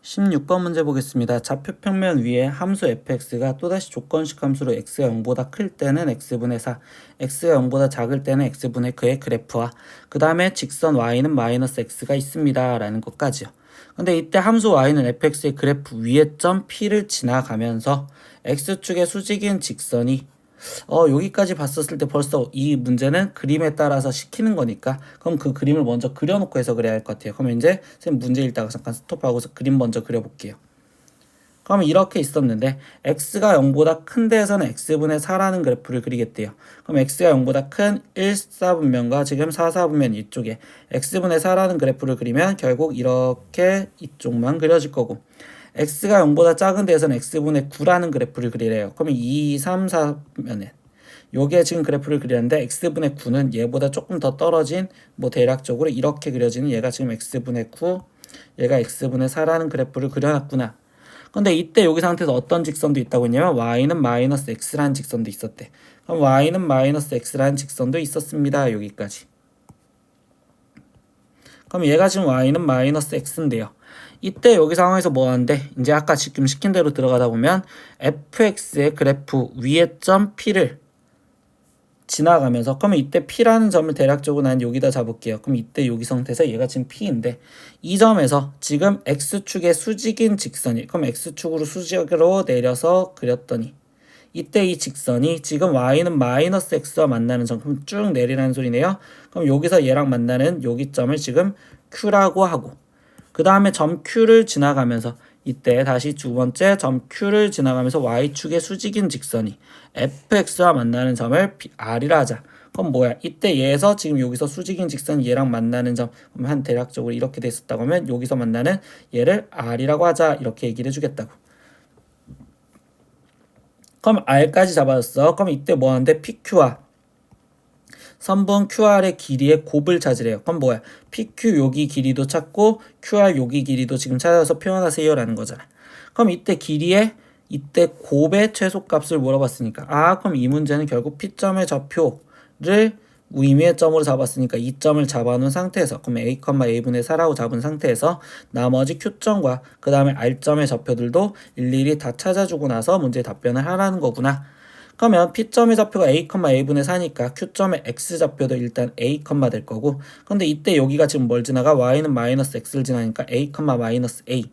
16번 문제 보겠습니다. 좌표 평면 위에 함수 fx가 또다시 조건식 함수로 x가 0보다 클 때는 x분의 4, x가 0보다 작을 때는 x분의 그의 그래프와 그 다음에 직선 y는 마이너스 x가 있습니다 라는 것까지요. 근데 이때 함수 y는 fx의 그래프 위에 점 p를 지나가면서 x축의 수직인 직선이 여기까지 봤었을 때 벌써 이 문제는 그림에 따라서 시키는 거니까, 그럼 그 그림을 먼저 그려놓고 해석을 해야 할 것 같아요. 그러면 이제 선생님 문제 읽다가 잠깐 스톱하고서 그림 먼저 그려볼게요. 그러면 이렇게 있었는데 x가 0보다 큰 데에서는 x분의 4라는 그래프를 그리겠대요. 그럼 x가 0보다 큰 1,4분면과 지금 4,4분면 이쪽에 x분의 4라는 그래프를 그리면 결국 이렇게 이쪽만 그려질 거고, x가 0보다 작은 데에서는 x분의 9라는 그래프를 그리래요. 그러면 2, 3, 4면은 요게 지금 그래프를 그리는데 x분의 9는 얘보다 조금 더 떨어진 대략적으로 이렇게 그려지는 얘가 지금 x분의 9, 얘가 x분의 4라는 그래프를 그려놨구나. 근데 이때 여기 상태에서 어떤 직선도 있다고 했냐면 y는 마이너스 x라는 직선도 있었대. 그럼 y는 마이너스 x라는 직선도 있었습니다. 여기까지. 그럼 얘가 지금 y는 마이너스 x인데요. 이때 여기 상황에서 뭐 하는데, 이제 아까 지금 시킨 대로 들어가다 보면 fx의 그래프 위에 점 p를 지나가면서, 그러면 이때 p라는 점을 대략적으로 난 여기다 잡을게요. 그럼 이때 여기 상태에서 얘가 지금 p인데, 이 점에서 지금 x축의 수직인 직선이, 그럼 x축으로 수직으로 내려서 그렸더니 이때 이 직선이 지금 y는 마이너스 x와 만나는 점, 그럼 쭉 내리라는 소리네요. 그럼 여기서 얘랑 만나는 여기 점을 지금 q라고 하고, 그 다음에 점 q를 지나가면서 이때 다시 두 번째 점 Q를 지나가면서 Y축의 수직인 직선이 fx와 만나는 점을 R이라 하자. 그럼 뭐야? 이때 얘에서 지금 여기서 수직인 직선이 얘랑 만나는 점, 한 대략적으로 이렇게 됐었다고 하면 여기서 만나는 얘를 R이라고 하자. 이렇게 얘기를 해주겠다고. 그럼 R까지 잡아줬어. 그럼 이때 뭐 하는데 PQ와 선분 QR의 길이의 곱을 찾으래요. 그럼 뭐야? PQ 여기 길이도 찾고 QR 여기 길이도 지금 찾아서 표현하세요 라는 거잖아. 그럼 이때 길이의 이때 곱의 최소값을 물어봤으니까 그럼 이 문제는 결국 P점의 좌표를 무의미의 점으로 잡았으니까 이 점을 잡아놓은 상태에서 그럼 A, A분의 4라고 잡은 상태에서 나머지 Q점과 그 다음에 R점의 좌표들도 일일이 다 찾아주고 나서 문제에 답변을 하라는 거구나. 그러면 P점의 좌표가 A, A분의 4니까 Q점의 X좌표도 일단 A, 될 거고 근데 이때 여기가 지금 뭘 지나가? Y는 마이너스 X를 지나니까 A, 마이너스 A.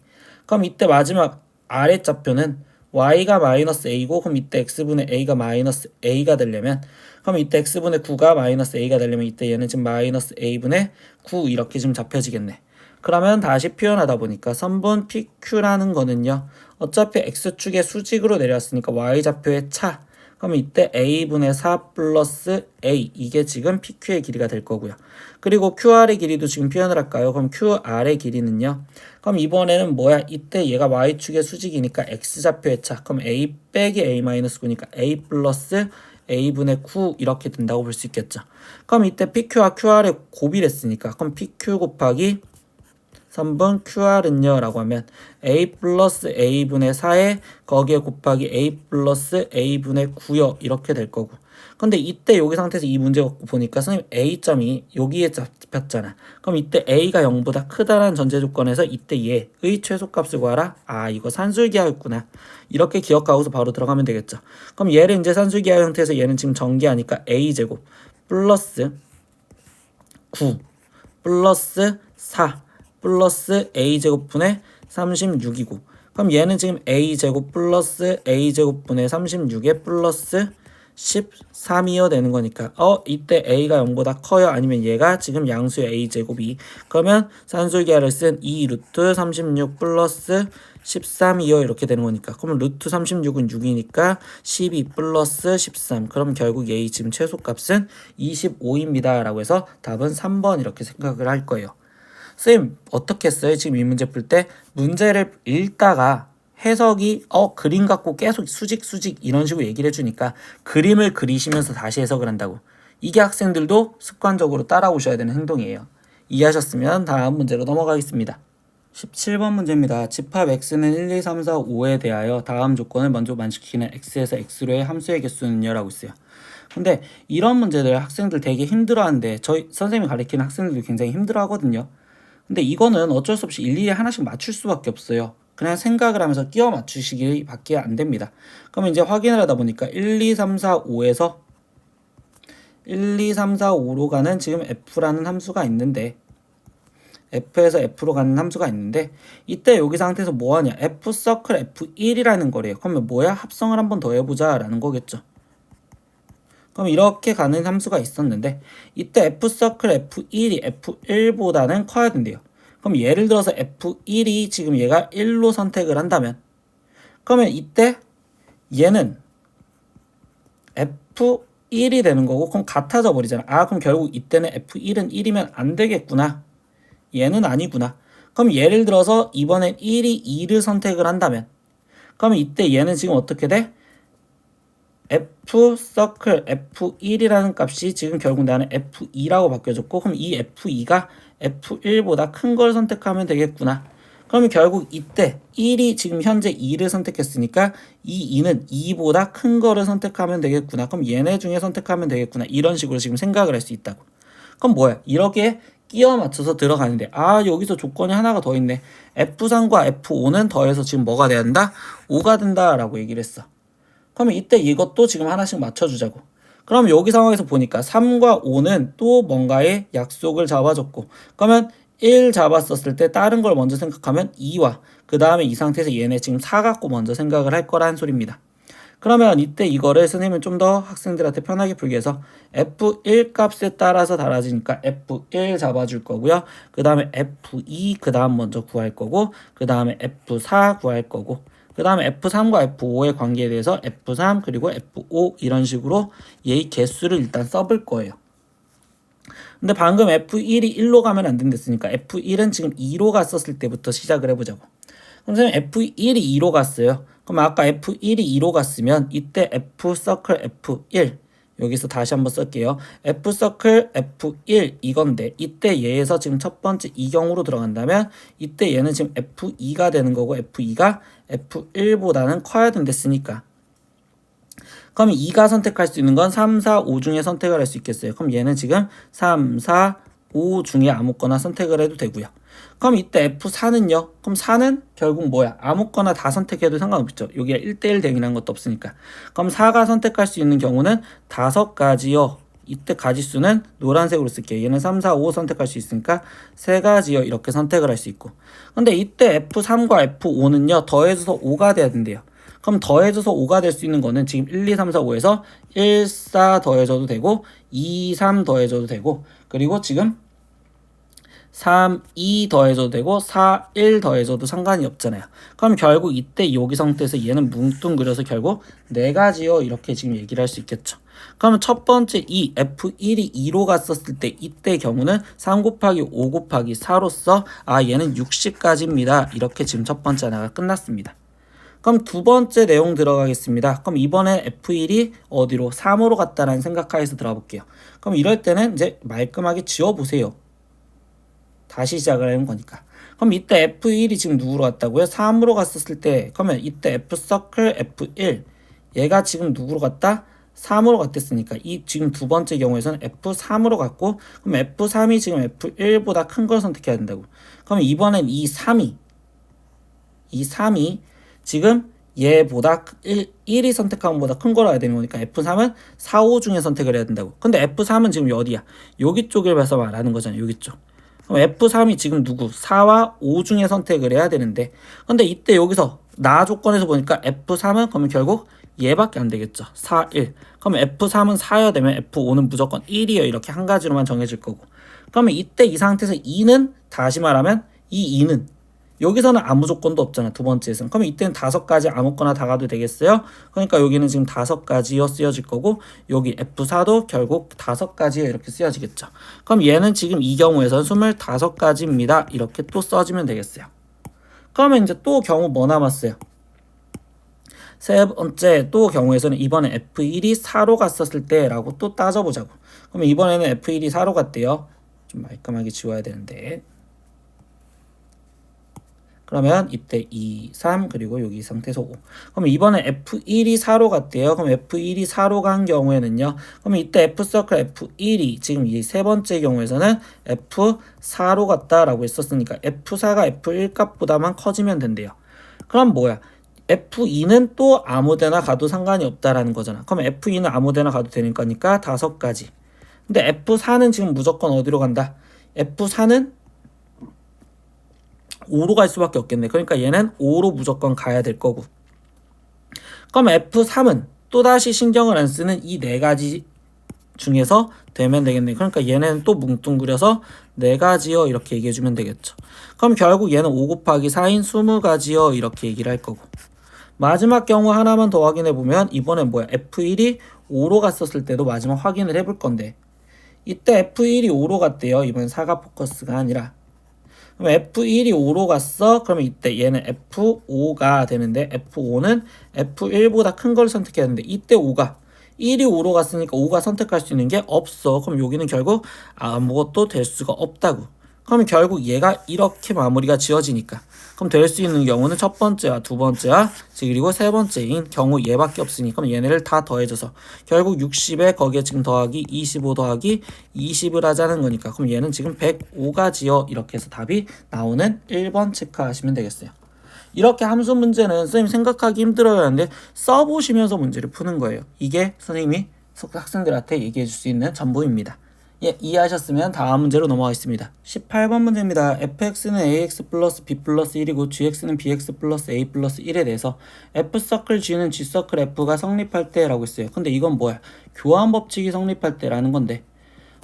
그럼 이때 마지막 아래좌표는 Y가 마이너스 A고 그럼 이때 X분의 A가 마이너스 A가 되려면 그럼 이때 X분의 9가 마이너스 A가 되려면 이때 얘는 지금 마이너스 A분의 9 이렇게 지금 잡혀지겠네. 그러면 다시 표현하다 보니까 선분 PQ라는 거는요. 어차피 X축의 수직으로 내려왔으니까 Y좌표의 차 그럼 이때 A분의 4 플러스 A 이게 지금 PQ의 길이가 될 거고요. 그리고 QR의 길이도 지금 표현을 할까요? 그럼 QR의 길이는요. 그럼 이번에는 뭐야? 이때 얘가 Y축의 수직이니까 X좌표의 차. 그럼 A 빼기 A-9니까 A 플러스 A분의 9 이렇게 된다고 볼 수 있겠죠. 그럼 이때 PQ와 QR의 곱이랬으니까 그럼 PQ 곱하기 선분 QR은요 라고 하면 A 플러스 A분의 4에 거기에 곱하기 A 플러스 A분의 9요 이렇게 될 거고 근데 이때 여기 상태에서 이 문제 보니까 선생님 A점이 여기에 잡혔잖아. 그럼 이때 A가 0보다 크다라는 전제 조건에서 이때 얘의 최소값을 구하라. 이거 산술기하였구나. 이렇게 기억하고서 바로 들어가면 되겠죠. 그럼 얘를 이제 산술기하 형태에서 얘는 지금 전기하니까 A제곱 플러스 9 플러스 4 플러스 A제곱분의 36이고 그럼 얘는 지금 A제곱 플러스 A제곱분의 36에 플러스 13이어 되는 거니까 이때 A가 0보다 커요? 아니면 얘가 지금 양수의 A제곱이 그러면 산술기하를 쓴 2 루트 36 플러스 13이요 이렇게 되는 거니까 그러면 루트 36은 6이니까 12 플러스 13 그럼 결국 얘의 지금 최소값은 25입니다 라고 해서 답은 3번 이렇게 생각을 할 거예요. 선생님 어떻게 했어요? 지금 이 문제 풀 때 문제를 읽다가 해석이 그림 갖고 계속 수직 이런 식으로 얘기를 해주니까 그림을 그리시면서 다시 해석을 한다고. 이게 학생들도 습관적으로 따라오셔야 되는 행동이에요. 이해하셨으면 다음 문제로 넘어가겠습니다. 17번 문제입니다. 집합 x는 1, 2, 3, 4, 5에 대하여 다음 조건을 먼저 만족시키는 x에서 x로의 함수의 개수는요 라고 있어요. 근데 이런 문제들 학생들 되게 힘들어하는데 저희 선생님이 가르치는 학생들도 굉장히 힘들어하거든요. 근데 이거는 어쩔 수 없이 일일이 하나씩 맞출 수밖에 없어요. 그냥 생각을 하면서 끼워 맞추시기 밖에 안 됩니다. 그럼 이제 확인을 하다 보니까 1, 2, 3, 4, 5에서 1, 2, 3, 4, 5로 가는 지금 f라는 함수가 있는데 f에서 f로 가는 함수가 있는데 이때 여기 상태에서 뭐하냐 f 서클 f1이라는 거래요. 그러면 뭐야? 합성을 한번 더 해보자 라는 거겠죠. 그럼 이렇게 가는 함수가 있었는데 이때 f 서클 f1이 f1보다는 커야 된대요. 그럼 예를 들어서 f1이 지금 얘가 1로 선택을 한다면 그러면 이때 얘는 f1이 되는 거고 그럼 같아져 버리잖아. 그럼 결국 이때는 f1은 1이면 안 되겠구나. 얘는 아니구나. 그럼 예를 들어서 이번엔 1이 2를 선택을 한다면 그러면 이때 얘는 지금 어떻게 돼? f 서클 f1이라는 값이 지금 결국 나는 f2라고 바뀌어졌고 그럼 이 f2가 f1보다 큰 걸 선택하면 되겠구나. 그러면 결국 이때 1이 지금 현재 2를 선택했으니까 이 2는 2보다 큰 거를 선택하면 되겠구나. 그럼 얘네 중에 선택하면 되겠구나. 이런 식으로 지금 생각을 할 수 있다고. 그럼 뭐야? 이렇게 끼워 맞춰서 들어가는데 여기서 조건이 하나가 더 있네. F3과 F5는 더해서 지금 뭐가 돼야 된다? 5가 된다라고 얘기를 했어. 그러면 이때 이것도 지금 하나씩 맞춰주자고. 그럼 여기 상황에서 보니까 3과 5는 또 뭔가의 약속을 잡아줬고 그러면 1 잡았었을 때 다른 걸 먼저 생각하면 2와 그 다음에 이 상태에서 얘네 지금 4 갖고 먼저 생각을 할 거라는 소리입니다. 그러면 이때 이거를 선생님은 좀 더 학생들한테 편하게 풀기 위해서 F1 값에 따라서 달라지니까 F1 잡아줄 거고요. 그 다음에 F2 그 다음 먼저 구할 거고, 그 다음에 F4 구할 거고, 그 다음에 F3과 F5의 관계에 대해서 F3 그리고 F5 이런 식으로 얘의 개수를 일단 써볼 거예요. 근데 방금 F1이 1로 가면 안 된댔으니까 F1은 지금 2로 갔었을 때부터 시작을 해보자고. 그럼 선생님 F1이 2로 갔어요. 그럼 아까 F1이 2로 갔으면 이때 F 서클 F1 여기서 다시 한번 쓸게요. F 서클 F1 이건데 이때 얘에서 지금 첫 번째 이경우로 들어간다면 이때 얘는 지금 F2가 되는 거고 F2가 F1보다는 커야 된댔으니까. 그럼 2가 선택할 수 있는 건 3, 4, 5 중에 선택을 할 수 있겠어요. 그럼 얘는 지금 3, 4, 5 중에 아무거나 선택을 해도 되고요. 그럼 이때 F4는요? 그럼 4는 결국 뭐야? 아무거나 다 선택해도 상관없죠. 여기가 1대1 대응이라는 것도 없으니까. 그럼 4가 선택할 수 있는 경우는 5가지요. 이때 가지수는 노란색으로 쓸게요. 얘는 3, 4, 5 선택할 수 있으니까 3가지요. 이렇게 선택을 할 수 있고. 근데 이때 F3과 F5는요. 더해져서 5가 돼야 된대요. 그럼 더해져서 5가 될 수 있는 거는 지금 1, 2, 3, 4, 5에서 1, 4 더해져도 되고 2, 3 더해져도 되고 그리고 지금 3, 2 더해줘도 되고 4, 1 더해줘도 상관이 없잖아요. 그럼 결국 이때 여기 상태에서 얘는 뭉뚱그려서 결국 4가지요 이렇게 지금 얘기를 할 수 있겠죠. 그러면 첫 번째 이 F1이 2로 갔었을 때 이때 경우는 3 곱하기 5 곱하기 4로서 얘는 60까지입니다. 이렇게 지금 첫 번째 하나가 끝났습니다. 그럼 두 번째 내용 들어가겠습니다. 그럼 이번에 F1이 어디로? 3으로 갔다라는 생각하에서 들어가 볼게요. 그럼 이럴 때는 이제 말끔하게 지워보세요. 다시 시작을 하는 거니까. 그럼 이때 F1이 지금 누구로 갔다고요? 3으로 갔었을 때 그러면 이때 F 서클 F1 얘가 지금 누구로 갔다? 3으로 갔댔으니까 이 지금 두 번째 경우에서는 F3으로 갔고 그럼 F3이 지금 F1보다 큰 걸 선택해야 된다고. 그럼 이번엔 이 3이 지금 얘보다 1이 선택한 것보다 큰 거라 해야 되는 거니까 F3은 4, 5 중에 선택을 해야 된다고. 근데 F3은 지금 어디야? 여기 쪽을 봐서 말하는 거잖아요. 여기 쪽. 그럼 F3이 지금 누구? 4와 5 중에 선택을 해야 되는데 근데 이때 여기서 나 조건에서 보니까 F3은 그러면 결국 얘밖에 안 되겠죠. 4, 1. 그럼 F3은 4여야 되면 F5는 무조건 1이에요. 이렇게 한 가지로만 정해질 거고. 그러면 이때 이 상태에서 2는 다시 말하면 이 2는 여기서는 아무 조건도 없잖아. 두 번째에서는. 그럼 이때는 5가지 아무거나 다 가도 되겠어요? 그러니까 여기는 지금 5가지요 쓰여질 거고 여기 F4도 결국 5가지에 이렇게 쓰여지겠죠. 그럼 얘는 지금 이 경우에서는 25가지입니다. 이렇게 또 써주면 되겠어요. 그러면 이제 또 경우 뭐 남았어요? 세 번째 또 경우에서는 이번에 F1이 4로 갔었을 때 라고 또 따져보자고. 그럼 이번에는 F1이 4로 갔대요. 좀 말끔하게 지워야 되는데 그러면 이때 2, 3 그리고 여기 상태에서 5. 그럼 이번에 F1이 4로 갔대요. 그럼 F1이 4로 간 경우에는요. 그럼 이때 F 서클 F1이 지금 이 세 번째 경우에서는 F4로 갔다라고 했었으니까 F4가 F1 값보다만 커지면 된대요. 그럼 뭐야? F2는 또 아무데나 가도 상관이 없다라는 거잖아. 그럼 F2는 아무데나 가도 되니까 5가지. 근데 F4는 지금 무조건 어디로 간다? F4는 5로 갈 수밖에 없겠네. 그러니까 얘는 5로 무조건 가야 될 거고. 그럼 F3은 또다시 신경을 안 쓰는 이 4가지 중에서 되면 되겠네. 그러니까 얘는 또 뭉뚱그려서 4가지요 이렇게 얘기해주면 되겠죠. 그럼 결국 얘는 5 곱하기 4인 20가지요 이렇게 얘기를 할 거고. 마지막 경우 하나만 더 확인해보면 이번엔 뭐야? F1이 5로 갔었을 때도 마지막 확인을 해볼 건데 이때 F1이 5로 갔대요. 이번 4가 포커스가 아니라. 그럼 F1이 5로 갔어. 그러면 이때 얘는 F5가 되는데 F5는 F1보다 큰 걸 선택해야 되는데 이때 5가 1이 5로 갔으니까 5가 선택할 수 있는 게 없어. 그럼 여기는 결국 아무것도 될 수가 없다고. 그럼 결국 얘가 이렇게 마무리가 지어지니까 그럼 될 수 있는 경우는 첫 번째와 두 번째와 그리고 세 번째인 경우 얘밖에 없으니까 그럼 얘네를 다 더해줘서 결국 60에 거기에 지금 더하기 25 더하기 20을 하자는 거니까 그럼 얘는 지금 105가지요. 이렇게 해서 답이 나오는 1번 체크하시면 되겠어요. 이렇게 함수 문제는 선생님 생각하기 힘들어요 하는데 써보시면서 문제를 푸는 거예요. 이게 선생님이 학생들한테 얘기해 줄 수 있는 전부입니다. 예, 이해하셨으면 다음 문제로 넘어가겠습니다. 18번 문제입니다. fx는 ax 플러스 b 플러스 1이고 gx는 bx 플러스 a 플러스 1에 대해서 f서클 g는 g서클 f가 성립할 때 라고 했어요. 근데 이건 뭐야? 교환법칙이 성립할 때라는 건데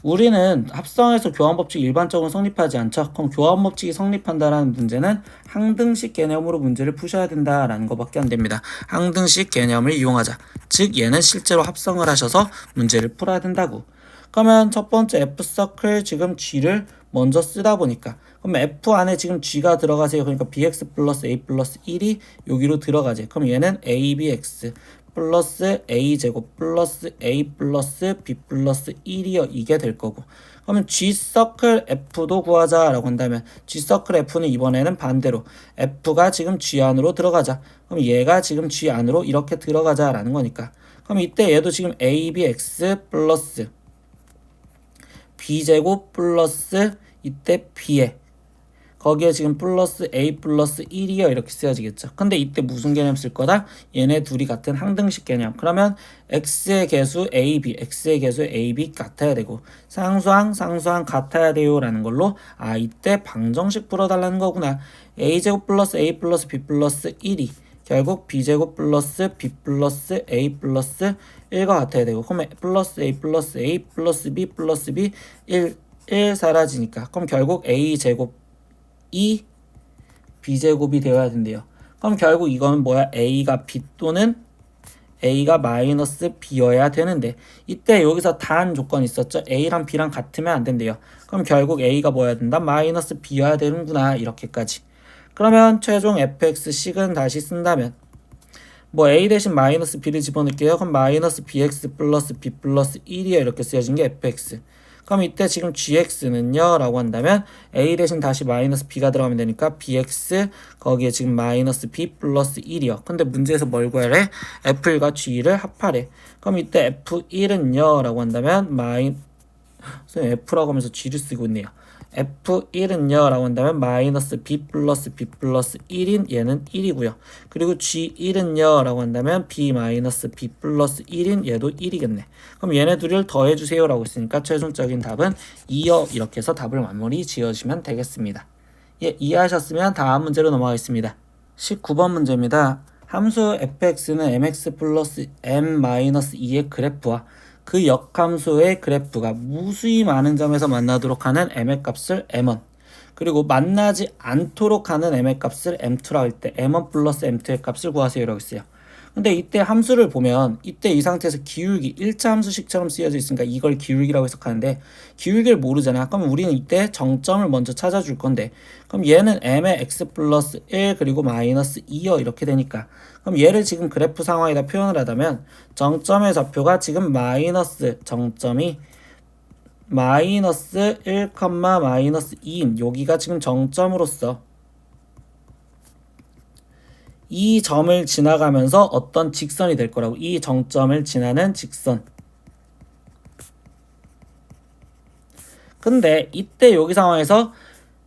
우리는 합성에서 교환법칙이 일반적으로 성립하지 않죠. 그럼 교환법칙이 성립한다라는 문제는 항등식 개념으로 문제를 푸셔야 된다라는 것밖에 안 됩니다. 항등식 개념을 이용하자. 즉 얘는 실제로 합성을 하셔서 문제를 풀어야 된다고. 그러면 첫 번째 f서클 지금 g를 먼저 쓰다 보니까 그럼 f 안에 지금 g가 들어가세요. 그러니까 bx 플러스 a 플러스 1이 여기로 들어가지. 그럼 얘는 abx 플러스 a제곱 플러스 a 플러스 b 플러스 1이요. 이게 될 거고. 그러면 g서클 f도 구하자라고 한다면 g서클 f는 이번에는 반대로 f가 지금 g 안으로 들어가자. 그럼 얘가 지금 g 안으로 이렇게 들어가자라는 거니까. 그럼 이때 얘도 지금 abx 플러스 b제곱 플러스 이때 b에 거기에 지금 플러스 a 플러스 1이요 이렇게 쓰여지겠죠. 근데 이때 무슨 개념 쓸 거다? 얘네 둘이 같은 항등식 개념. 그러면 x의 개수 ab, x의 개수 ab 같아야 되고 상수항 같아야 돼요 라는 걸로 이때 방정식 풀어달라는 거구나. a제곱 플러스 a 플러스 b 플러스 1이 결국 b제곱 플러스 b 플러스 a 플러스 1과 같아야 되고 그럼 플러스 a 플러스 a 플러스 b 플러스 b 1 사라지니까 그럼 결국 a제곱 2 b제곱이 되어야 된대요. 그럼 결국 이거는 뭐야? a가 b 또는 a가 마이너스 b여야 되는데 이때 여기서 단 조건이 있었죠. a랑 b랑 같으면 안 된대요. 그럼 결국 a가 뭐여야 된다? 마이너스 b여야 되는구나. 이렇게까지. 그러면 최종 fx식은 다시 쓴다면 뭐 a 대신 마이너스 b를 집어넣을게요. 그럼 마이너스 bx 플러스 b 플러스 1이요. 이렇게 쓰여진 게 fx. 그럼 이때 지금 gx는요 라고 한다면 a 대신 다시 마이너스 b가 들어가면 되니까 bx 거기에 지금 마이너스 b 플러스 1이요. 근데 문제에서 뭘 구하래? f과 g를 합하래. 그럼 이때 f1은요 라고 한다면 f라고 하면서 g를 쓰고 있네요. f1은요 라고 한다면 마이너스 b 플러스 b 플러스 1인 얘는 1이고요. 그리고 g1은요 라고 한다면 b 마이너스 b 플러스 1인 얘도 1이겠네. 그럼 얘네 둘을 더해주세요 라고 했으니까 최종적인 답은 2요. 이렇게 해서 답을 마무리 지어주시면 되겠습니다. 예, 이해하셨으면 다음 문제로 넘어가겠습니다. 19번 문제입니다. 함수 fx는 mx 플러스 m 마이너스 2의 그래프와 그 역함수의 그래프가 무수히 많은 점에서 만나도록 하는 m의 값을 m1 그리고 만나지 않도록 하는 m의 값을 m2라고 할 때 m1 플러스 m2의 값을 구하세요 라고 했어요. 근데 이때 함수를 보면 이때 이 상태에서 기울기 1차 함수식처럼 쓰여져 있으니까 이걸 기울기라고 해석하는데 기울기를 모르잖아. 그럼 우리는 이때 정점을 먼저 찾아줄 건데 그럼 얘는 m의 x 플러스 1 그리고 마이너스 2요 이렇게 되니까 그럼 얘를 지금 그래프 상황에다 표현을 하다면 정점의 좌표가 지금 마이너스 정점이 마이너스 1, 마이너스 2인 여기가 지금 정점으로서 이 점을 지나가면서 어떤 직선이 될 거라고. 이 정점을 지나는 직선. 근데 이때 여기 상황에서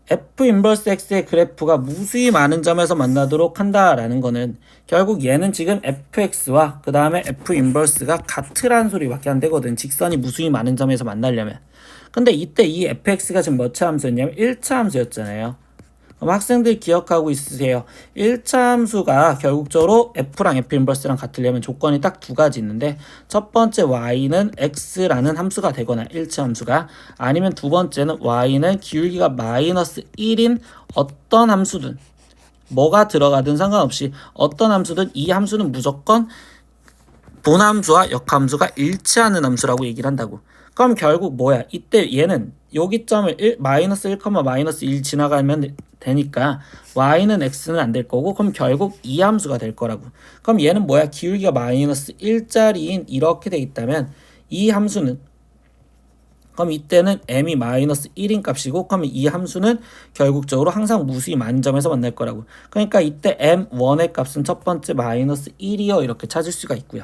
f 인버스 x의 그래프가 무수히 많은 점에서 만나도록 한다라는 거는 결국 얘는 지금 fx와 그 다음에 f 인버스가 같으라는 소리밖에 안 되거든. 직선이 무수히 많은 점에서 만나려면. 근데 이때 이 fx가 지금 몇 차 함수였냐면 1차 함수였잖아요. 그럼 학생들 기억하고 있으세요. 1차 함수가 결국적으로 f랑 f 인버스랑 같으려면 조건이 딱 두 가지 있는데 첫 번째 y는 x라는 함수가 되거나 1차 함수가 아니면 두 번째는 y는 기울기가 마이너스 1인 어떤 함수든 뭐가 들어가든 상관없이 어떤 함수든 이 함수는 무조건 본함수와 역함수가 일치하는 함수라고 얘기를 한다고. 그럼 결국 뭐야? 이때 얘는 여기 점을 마이너스 1, 마이너스 1 지나가면 되니까 y는 x는 안 될 거고 그럼 결국 이 함수가 될 거라고. 그럼 얘는 뭐야? 기울기가 마이너스 1짜리인 이렇게 돼 있다면 이 함수는 그럼 이때는 m이 마이너스 1인 값이고 그럼 이 함수는 결국적으로 항상 무수히 많은 점에서 만날 거라고. 그러니까 이때 m1의 값은 첫 번째 마이너스 1이요 이렇게 찾을 수가 있고요.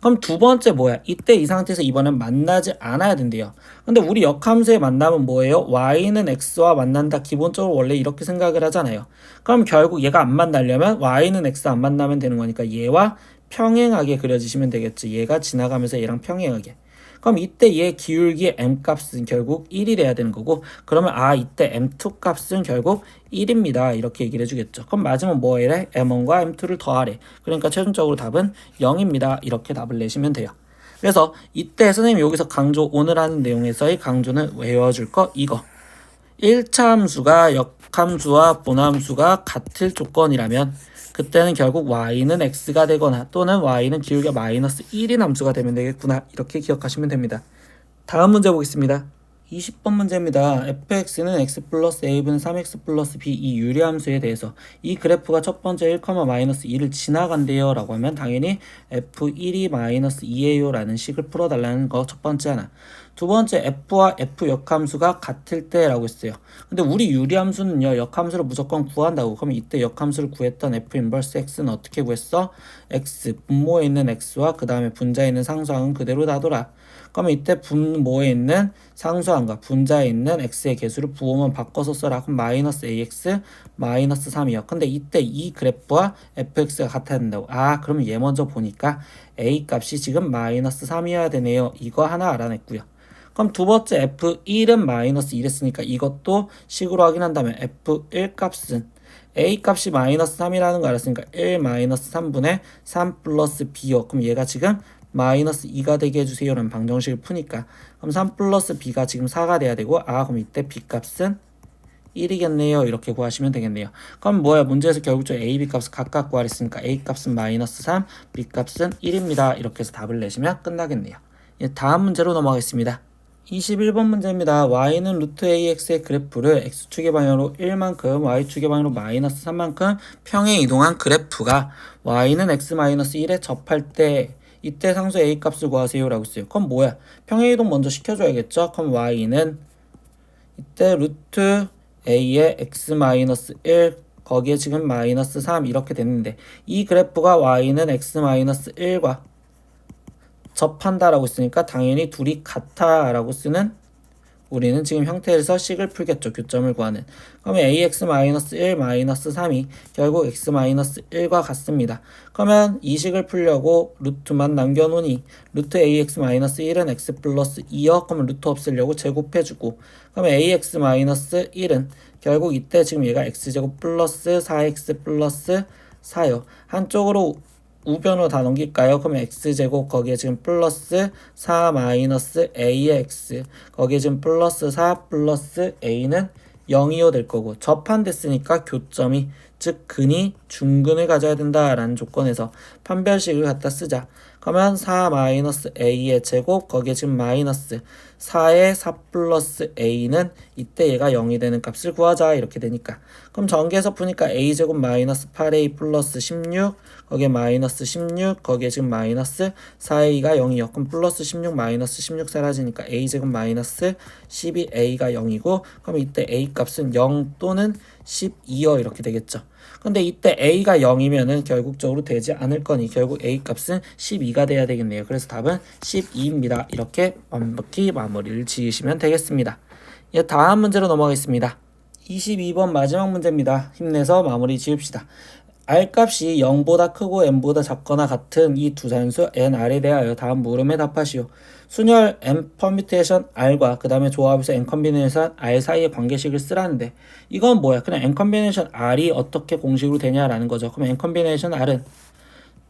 그럼 두 번째 뭐야? 이때 이 상태에서 이번엔 만나지 않아야 된대요. 근데 우리 역함수의 만남은 뭐예요? y는 x와 만난다. 기본적으로 원래 이렇게 생각을 하잖아요. 그럼 결국 얘가 안 만나려면 y는 x 안 만나면 되는 거니까 얘와 평행하게 그려지시면 되겠지. 얘가 지나가면서 얘랑 평행하게. 그럼 이때 얘 기울기의 m 값은 결국 1이 돼야 되는 거고, 그러면 이때 m2 값은 결국 1입니다. 이렇게 얘기를 해주겠죠. 그럼 맞으면 뭐 이래? m1과 m2를 더하래. 그러니까 최종적으로 답은 0입니다. 이렇게 답을 내시면 돼요. 그래서 이때 선생님이 여기서 강조, 오늘 하는 내용에서의 강조는 외워줄 거 이거. 1차 함수가 역함수와 본함수가 같을 조건이라면 그때는 결국 y는 x가 되거나 또는 y는 기울기가 마이너스 1인 함수가 되면 되겠구나. 이렇게 기억하시면 됩니다. 다음 문제 보겠습니다. 20번 문제입니다. fx는 x 플러스 a분의 3x 플러스 b 이 유리함수에 대해서 이 그래프가 첫 번째 1, 마이너스 2를 지나간대요 라고 하면 당연히 f1이 마이너스 2예요 라는 식을 풀어달라는 거 첫 번째 하나. 두 번째 f와 f 역함수가 같을 때 라고 했어요. 근데 우리 유리함수는요 역함수를 무조건 구한다고. 그러면 이때 역함수를 구했던 f 인버스 x는 어떻게 구했어? x 분모에 있는 x와 그 다음에 분자에 있는 상수항은 그대로 놔둬라. 그러면 이때 분모에 있는 상수항과 분자에 있는 x의 개수를 부호만 바꿔서 써라. 그럼 마이너스 ax 마이너스 3이요. 근데 이때 이 그래프와 fx가 같아야 된다고. 그러면 얘 먼저 보니까 a 값이 지금 마이너스 3이어야 되네요. 이거 하나 알아냈고요. 그럼 두 번째 f1은 마이너스 2랬으니까 이것도 식으로 확인한다면 f1 값은 a 값이 마이너스 3이라는 거 알았으니까 1 마이너스 3분의 3 플러스 b요. 그럼 얘가 지금 마이너스 2가 되게 해주세요 라는 방정식을 푸니까 그럼 3 플러스 b가 지금 4가 돼야 되고 그럼 이때 b 값은 1이겠네요. 이렇게 구하시면 되겠네요. 그럼 뭐야? 문제에서 결국 저 a, b 값을 각각 구하랬으니까 a 값은 마이너스 3, b 값은 1입니다. 이렇게 해서 답을 내시면 끝나겠네요. 다음 문제로 넘어가겠습니다. 21번 문제입니다. y는 루트 ax의 그래프를 x축의 방향으로 1만큼 y축의 방향으로 마이너스 3만큼 평행 이동한 그래프가 y는 x-1에 접할 때 이때 상수 a 값을 구하세요 라고 했어요. 그럼 뭐야? 평행 이동 먼저 시켜줘야겠죠? 그럼 y는 이때 루트 a의 x-1 거기에 지금 마이너스 3 이렇게 됐는데 이 그래프가 y는 x-1과 접한다라고 했으니까 당연히 둘이 같아라고 쓰는 우리는 지금 형태에서 식을 풀겠죠. 교점을 구하는. 그러면 ax-1-3이 결국 x-1과 같습니다. 그러면 이 식을 풀려고 루트만 남겨놓으니 루트 ax-1은 x 플러스 2요. 그러면 루트 없애려고 제곱해주고 그러면 ax-1은 결국 이때 지금 얘가 x제곱 플러스 4x 플러스 4요. 한쪽으로 우변으로 다 넘길까요? 그러면 x제곱 거기에 지금 플러스 4 마이너스 a의 x 거기에 지금 플러스 4 플러스 a는 0이요 될 거고 접한됐으니까 교점이 즉 근이 중근을 가져야 된다라는 조건에서 판별식을 갖다 쓰자. 그러면 4 마이너스 a의 제곱 거기에 지금 마이너스 4의 4 플러스 a는 이때 얘가 0이 되는 값을 구하자 이렇게 되니까 그럼 전개해서 푸니까 a제곱 마이너스 8a 플러스 16 거기에 마이너스 16 거기에 지금 마이너스 4a가 0이요. 그럼 플러스 16 마이너스 16 사라지니까 a제곱 마이너스 12a가 0이고 그럼 이때 a 값은 0 또는 12요 이렇게 되겠죠. 근데 이때 a가 0이면은 결국적으로 되지 않을 거니 결국 a 값은 12가 돼야 되겠네요. 그래서 답은 12입니다. 이렇게 완벽히 마무리를 지으시면 되겠습니다. 다음 문제로 넘어가겠습니다. 22번 마지막 문제입니다. 힘내서 마무리 지읍시다. r값이 0보다 크고 n보다 작거나 같은 이 두 자연수 n, r에 대하여 다음 물음에 답하시오. 순열 n 퍼뮤테이션 r과 그 다음에 조합에서 n 컨비네이션 r 사이의 관계식을 쓰라는데 이건 뭐야? 그냥 n 컨비네이션 r이 어떻게 공식으로 되냐라는 거죠. 그럼 n 컨비네이션 r은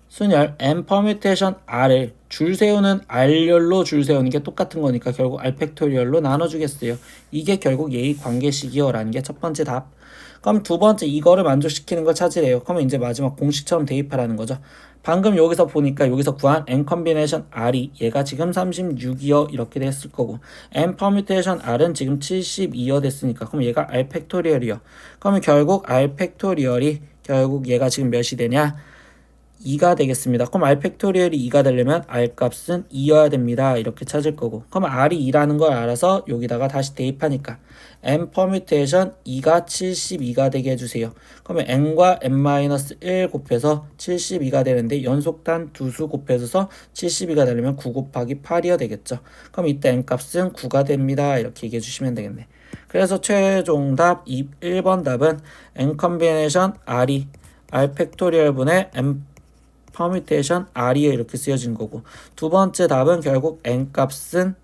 순열 n 퍼뮤테이션 r을 줄 세우는 r열로 줄 세우는 게 똑같은 거니까 결국 r 팩토리얼로 나눠주겠어요. 이게 결국 얘의 관계식이요 라는 게 첫 번째 답. 그럼 두 번째 이거를 만족시키는 걸 찾으래요. 그러면 이제 마지막 공식처럼 대입하라는 거죠. 방금 여기서 보니까 여기서 구한 n 컨비네이션 r이 얘가 지금 36이어 이렇게 됐을 거고 n 퍼뮤테이션 r은 지금 72어 됐으니까 그럼 얘가 r 팩토리얼이요. 그러면 결국 r 팩토리얼이 결국 얘가 지금 몇이 되냐? 2가 되겠습니다. 그럼 r 팩토리얼이 2가 되려면 r 값은 2여야 됩니다. 이렇게 찾을 거고 그럼 r이 2라는 걸 알아서 여기다가 다시 대입하니까 n 퍼뮤테이션 2가 72가 되게 해주세요. 그러면 n과 n-1 곱해서 72가 되는데 연속단 두수 곱해서 72가 되려면 9 곱하기 8이어야 되겠죠. 그럼 이때 n 값은 9가 됩니다. 이렇게 얘기해 주시면 되겠네. 그래서 최종 답 1번 답은 n 컨비네이션 r이 r 팩토리얼 분의 n 퍼뮤테이션 R이에 이렇게 쓰여진 거고, 두 번째 답은 결국 N값은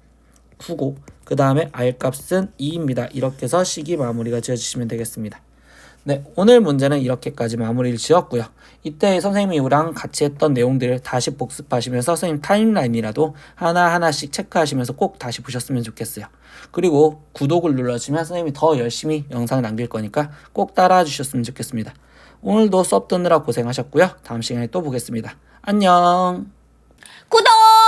9고 그 다음에 R값은 2입니다. 이렇게 해서 식이 마무리가 지어지시면 되겠습니다. 네, 오늘 문제는 이렇게까지 마무리를 지었고요. 이때 선생님이랑 같이 했던 내용들을 다시 복습하시면서 선생님 타임라인이라도 하나하나씩 체크하시면서 꼭 다시 보셨으면 좋겠어요. 그리고 구독을 눌러주시면 선생님이 더 열심히 영상을 남길 거니까 꼭 따라와 주셨으면 좋겠습니다. 오늘도 수업 듣느라 고생하셨고요. 다음 시간에 또 보겠습니다. 안녕. 구독!